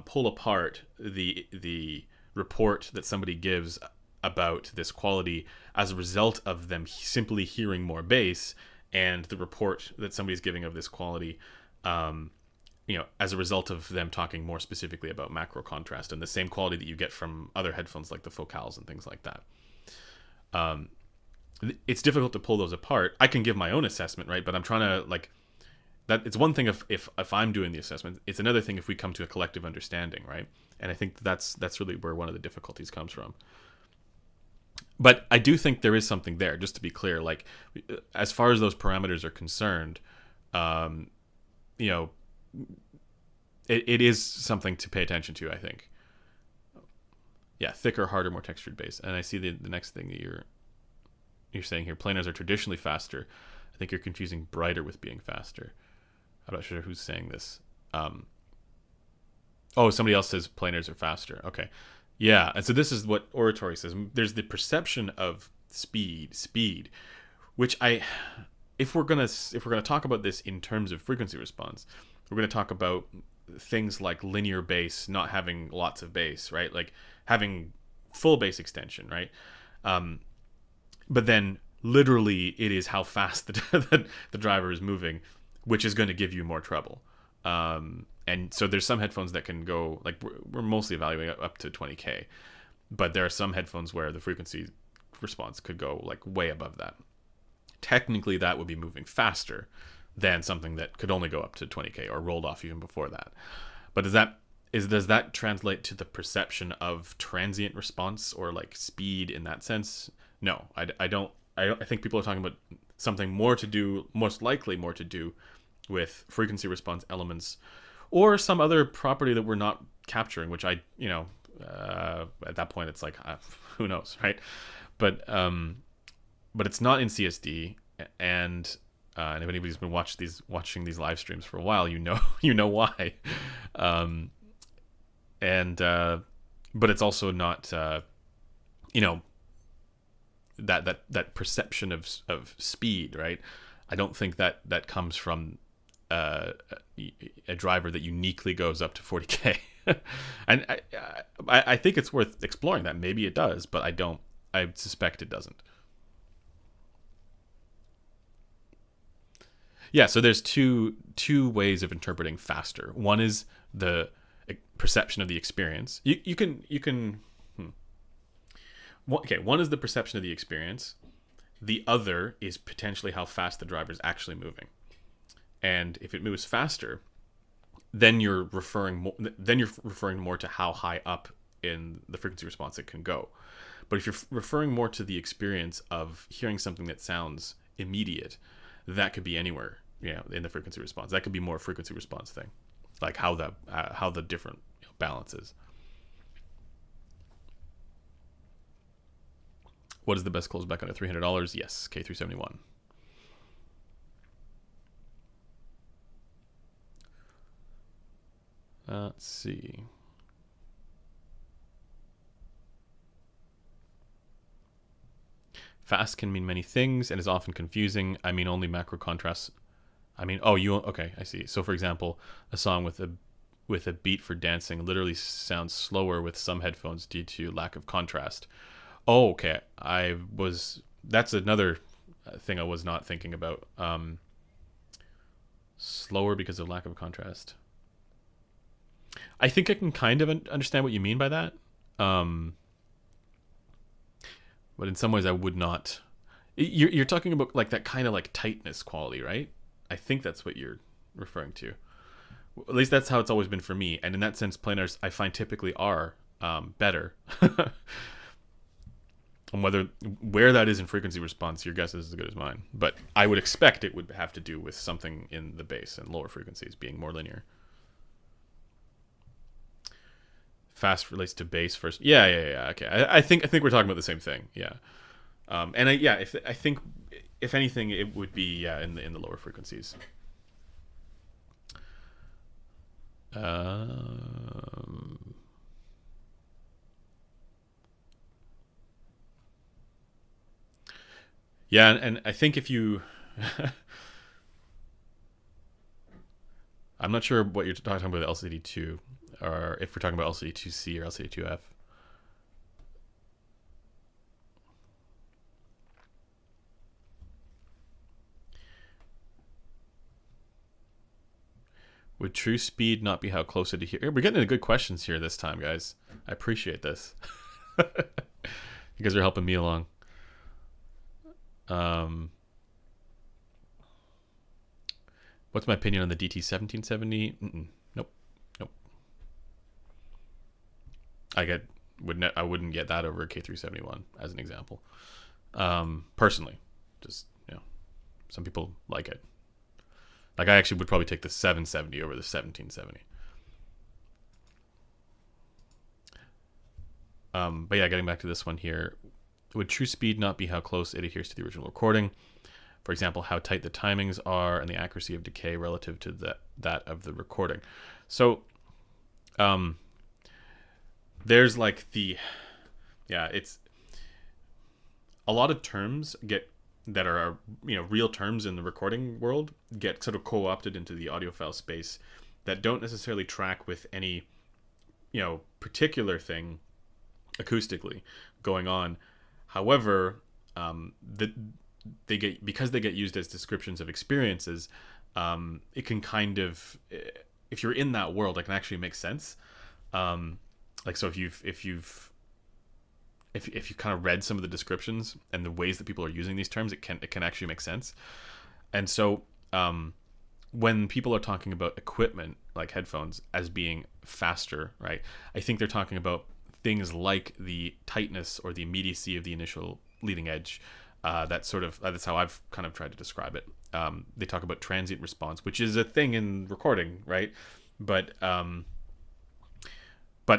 pull apart the report that somebody gives about this quality as a result of them simply hearing more bass and the report that somebody's giving of this quality, as a result of them talking more specifically about macro contrast and the same quality that you get from other headphones like the Focals and things like that. It's difficult to pull those apart. I can give my own assessment, right? But I'm trying to that. It's one thing if I'm doing the assessment. It's another thing if we come to a collective understanding, right? And I think that's really where one of the difficulties comes from. But I do think there is something there, just to be clear. Like, as far as those parameters are concerned, it is something to pay attention to, I think. Yeah, thicker, harder, more textured bass. And I see the next thing that you're saying here. Planars are traditionally faster. I think you're confusing brighter with being faster. I'm not sure who's saying this. Somebody else says planars are faster. Okay. Yeah, and so this is what oratory says. There's the perception of speed, which if we're gonna talk about this in terms of frequency response, we're gonna talk about things like linear bass not having lots of bass, right? Like having full bass extension, right? But then literally it is how fast the driver is moving, which is going to give you more trouble. And so there's some headphones that can go, like, we're mostly evaluating up to 20K, but there are some headphones where the frequency response could go like way above that. Technically that would be moving faster than something that could only go up to 20K or rolled off even before that. But does that translate to the perception of transient response or like speed in that sense? No, I don't. I think people are talking about something most likely more to do with frequency response elements or some other property that we're not capturing, which at that point it's like, who knows, right? But it's not in CSD, and if anybody's been watching these live streams for a while, you know why. But it's also not that perception of speed, right? I don't think that comes from a driver that uniquely goes up to 40K. And I think it's worth exploring that. Maybe it does, but I suspect it doesn't. Yeah, so there's two ways of interpreting faster. One is the perception of the experience. You can Okay, one is the perception of the experience. The other is potentially how fast the driver is actually moving. And if it moves faster, then you're referring more to how high up in the frequency response it can go. But if you're referring more to the experience of hearing something that sounds immediate, that could be anywhere, in the frequency response. That could be more a frequency response thing, like how the different balance is. What is the best close back under $300? Yes, K371. Let's see. Fast can mean many things and is often confusing. I mean only macro contrast. Okay, I see. So for example, a song with a beat for dancing literally sounds slower with some headphones due to lack of contrast. Oh, okay. That's another thing I was not thinking about. Slower because of lack of contrast. I think I can kind of understand what you mean by that. But in some ways I would not. You're talking about like that kind of like tightness quality, right? I think that's what you're referring to. At least that's how it's always been for me. And in that sense, planars I find typically are better. And where that is in frequency response, your guess is as good as mine. But I would expect it would have to do with something in the bass and lower frequencies being more linear. Fast relates to bass first. Yeah. Okay, I think we're talking about the same thing. Yeah. I think if anything, it would be in the lower frequencies. Yeah, and I think if you... I'm not sure what you're talking about with LCD2, or if we're talking about LCD2C or LCD2F. Would true speed not be how close it here? We're getting into good questions here this time, guys. I appreciate this. You guys are helping me along. What's my opinion on the DT 1770? Nope. I wouldn't get that over a K371 as an example. Personally, just some people like it. Like I actually would probably take the 770 over the 1770. But yeah, getting back to this one here, would true speed not be how close it adheres to the original recording? For example, how tight the timings are and the accuracy of decay relative to that of the recording. So, there's like it's a lot of terms that are real terms in the recording world get sort of co-opted into the audiophile space that don't necessarily track with any particular thing acoustically going on. However, because they get used as descriptions of experiences, it can kind of, if you're in that world, it can actually make sense. Like so, if you've kind of read some of the descriptions and the ways that people are using these terms, it can actually make sense. And so, when people are talking about equipment like headphones as being faster, right? I think they're talking about things like the tightness or the immediacy of the initial leading edge. That's how I've kind of tried to describe it. They talk about transient response, which is a thing in recording, right? But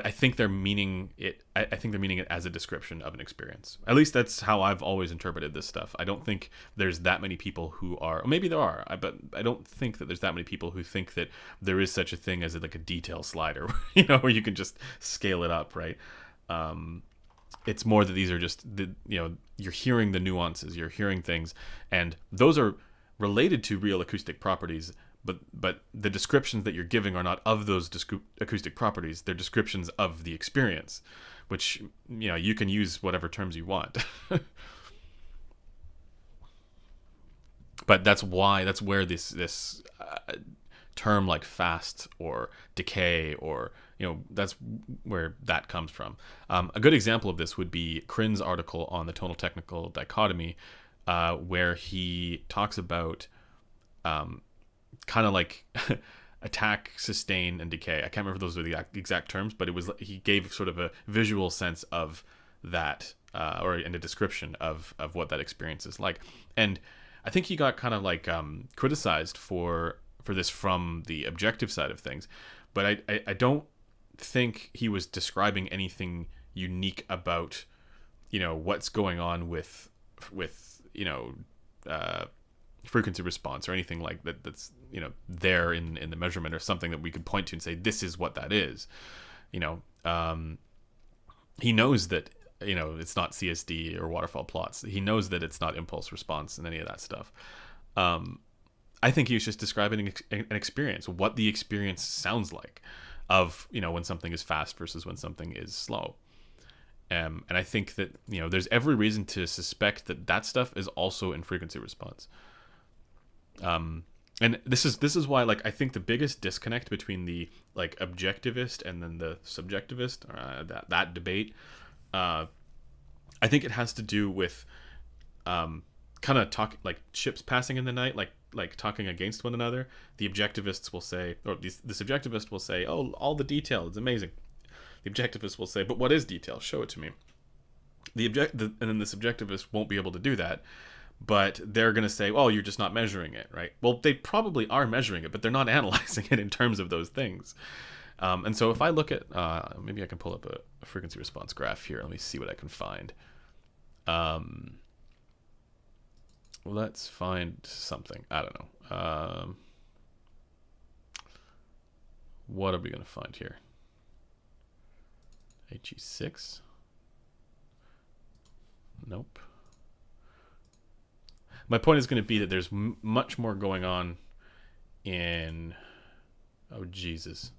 I think they're meaning it. I think they're meaning it as a description of an experience. At least that's how I've always interpreted this stuff. I don't think there's that many people who are, or maybe there are, but I don't think that there's that many people who think that there is such a thing as like a detail slider, where you can just scale it up, right? It's more that these are just you're hearing the nuances, you're hearing things, and those are related to real acoustic properties. But the descriptions that you're giving are not of those acoustic properties. They're descriptions of the experience, which you can use whatever terms you want. But that's where this term like fast or decay or that's where that comes from. A good example of this would be Crin's article on the tonal technical dichotomy, where he talks about kind of like attack, sustain, and decay. I can't remember if those were the exact terms, but he gave sort of a visual sense of that, and a description of what that experience is like. And I think he got kind of like criticized for this from the objective side of things, but I don't think he was describing anything unique about what's going on with frequency response or anything like that that's there in the measurement or something that we could point to and say this is what that is. He knows that it's not CSD or waterfall plots. He knows that it's not impulse response and any of that stuff. I think he was just describing an experience, what the experience sounds like of when something is fast versus when something is slow. And I think that there's every reason to suspect that stuff is also in frequency response. And this is why, like, I think the biggest disconnect between the like objectivist and then the subjectivist, that debate, I think it has to do with kind of talk like ships passing in the night, like talking against one another. The objectivists will say, or the subjectivist will say, oh, all the detail is amazing. The objectivist will say, but what is detail? Show it to me. And then the subjectivist won't be able to do that. But they're going to say, well, you're just not measuring it, right? Well, they probably are measuring it, but they're not analyzing it in terms of those things. And so if I look at, maybe I can pull up a frequency response graph here. Let me see what I can find. Let's find something. I don't know. What are we going to find here? HE6? Nope. My point is going to be that there's much more going on in... Oh, Jesus.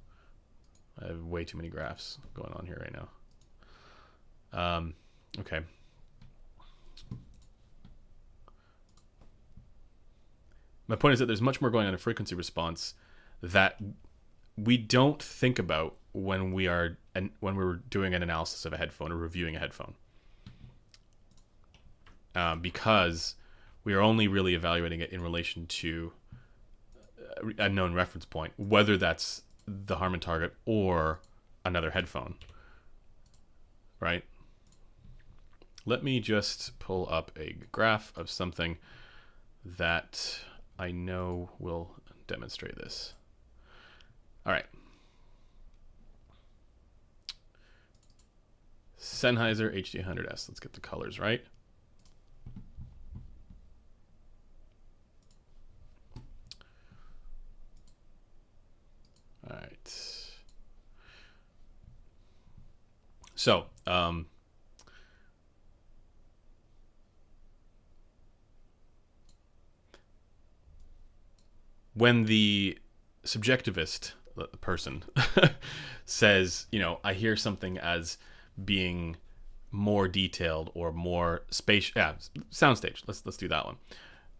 I have way too many graphs going on here right now. Okay. My point is that there's much more going on in frequency response that we don't think about when we're doing an analysis of a headphone or reviewing a headphone, because we are only really evaluating it in relation to a known reference point, whether that's the Harman target or another headphone, right? Let me just pull up a graph of something that I know will demonstrate this. All right. Sennheiser HD100S. Let's get the colors right. All right. So, when the subjectivist person says, I hear something as being more detailed or more space, soundstage. Let's do that one.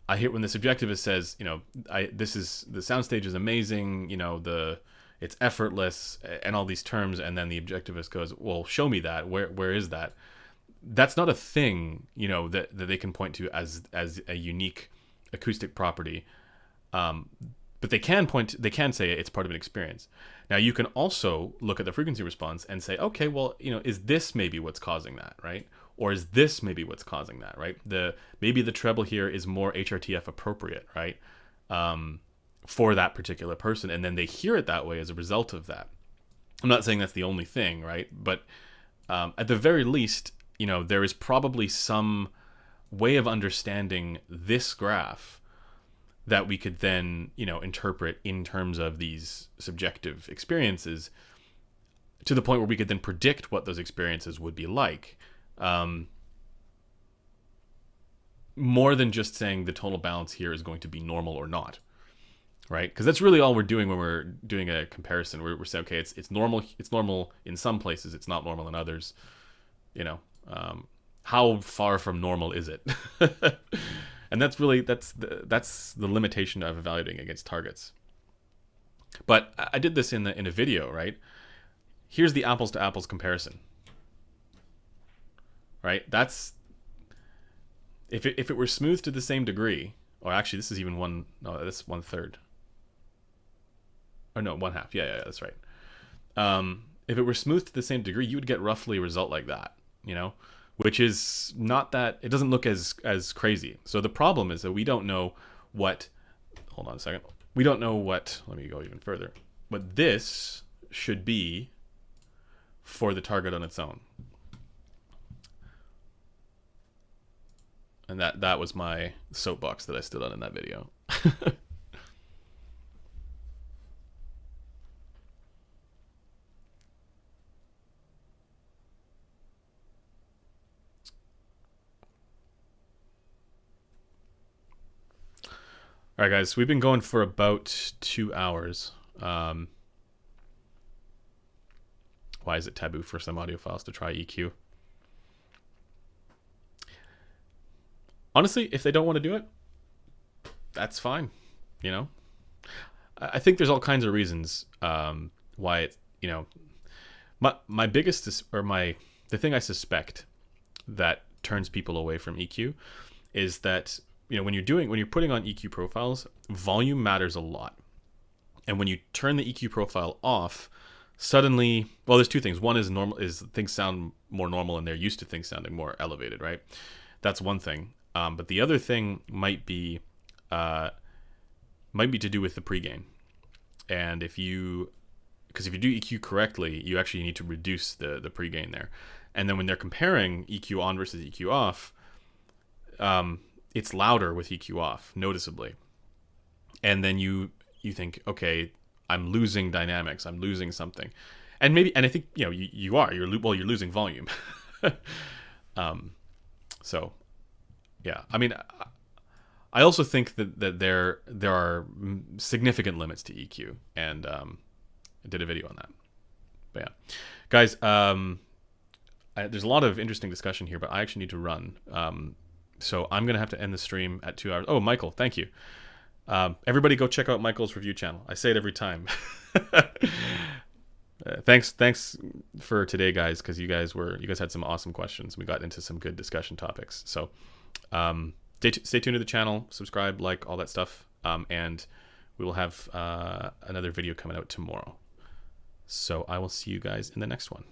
I hear when the subjectivist says, this is the soundstage is amazing, it's effortless and all these terms, and then the objectivist goes, well, show me that. Where is that? That's not a thing, that they can point to as a unique acoustic property. But they can say it's part of an experience. Now you can also look at the frequency response and say, okay, well, is this maybe what's causing that, right? Or is this maybe what's causing that, right? Maybe the treble here is more HRTF appropriate, right? For that particular person, and then they hear it that way as a result of that. I'm not saying that's the only thing, right? But at the very least, there is probably some way of understanding this graph that we could then, interpret in terms of these subjective experiences, to the point where we could then predict what those experiences would be like. More than just saying the tonal balance here is going to be normal or not, right? Because that's really all we're doing when we're doing a comparison. We're saying, okay, it's normal. It's normal in some places. It's not normal in others. How far from normal is it? And that's the limitation of evaluating against targets. But I did this in a video, right? Here's the apples to apples comparison, right? That's if it were smooth to the same degree, or actually this is even that's 1/3. Or no, 1/2. Yeah, that's right. If it were smooth to the same degree, you would get roughly a result like that, which is not that, it doesn't look as crazy. So the problem is that we don't know what, hold on a second. We don't know what, let me go even further, what this should be for the target on its own. And that was my soapbox that I stood on in that video. All right, guys, we've been going for about 2 hours. Why is it taboo for some audiophiles to try EQ? Honestly, if they don't want to do it, that's fine. I think there's all kinds of reasons why it, my biggest the thing I suspect that turns people away from EQ is that when you're putting on EQ profiles, volume matters a lot. And when you turn the EQ profile off, suddenly, well, there's two things. One is things sound more normal and they're used to things sounding more elevated, right? That's one thing. But the other thing might be to do with the pregain. And because if you do EQ correctly, you actually need to reduce the pregain there. And then when they're comparing EQ on versus EQ off, it's louder with EQ off, noticeably. And then you think, okay, I'm losing dynamics, I'm losing something. And I think, you're losing volume. So, yeah. I mean, I also think that there are significant limits to EQ, and I did a video on that. But yeah. Guys, there's a lot of interesting discussion here, but I actually need to run. So I'm going to have to end the stream at 2 hours. Oh, Michael, thank you. Everybody go check out Michael's review channel. I say it every time. Thanks for today, guys, because you guys had some awesome questions. We got into some good discussion topics. So stay tuned to the channel, subscribe, like, all that stuff, and we will have another video coming out tomorrow. So I will see you guys in the next one.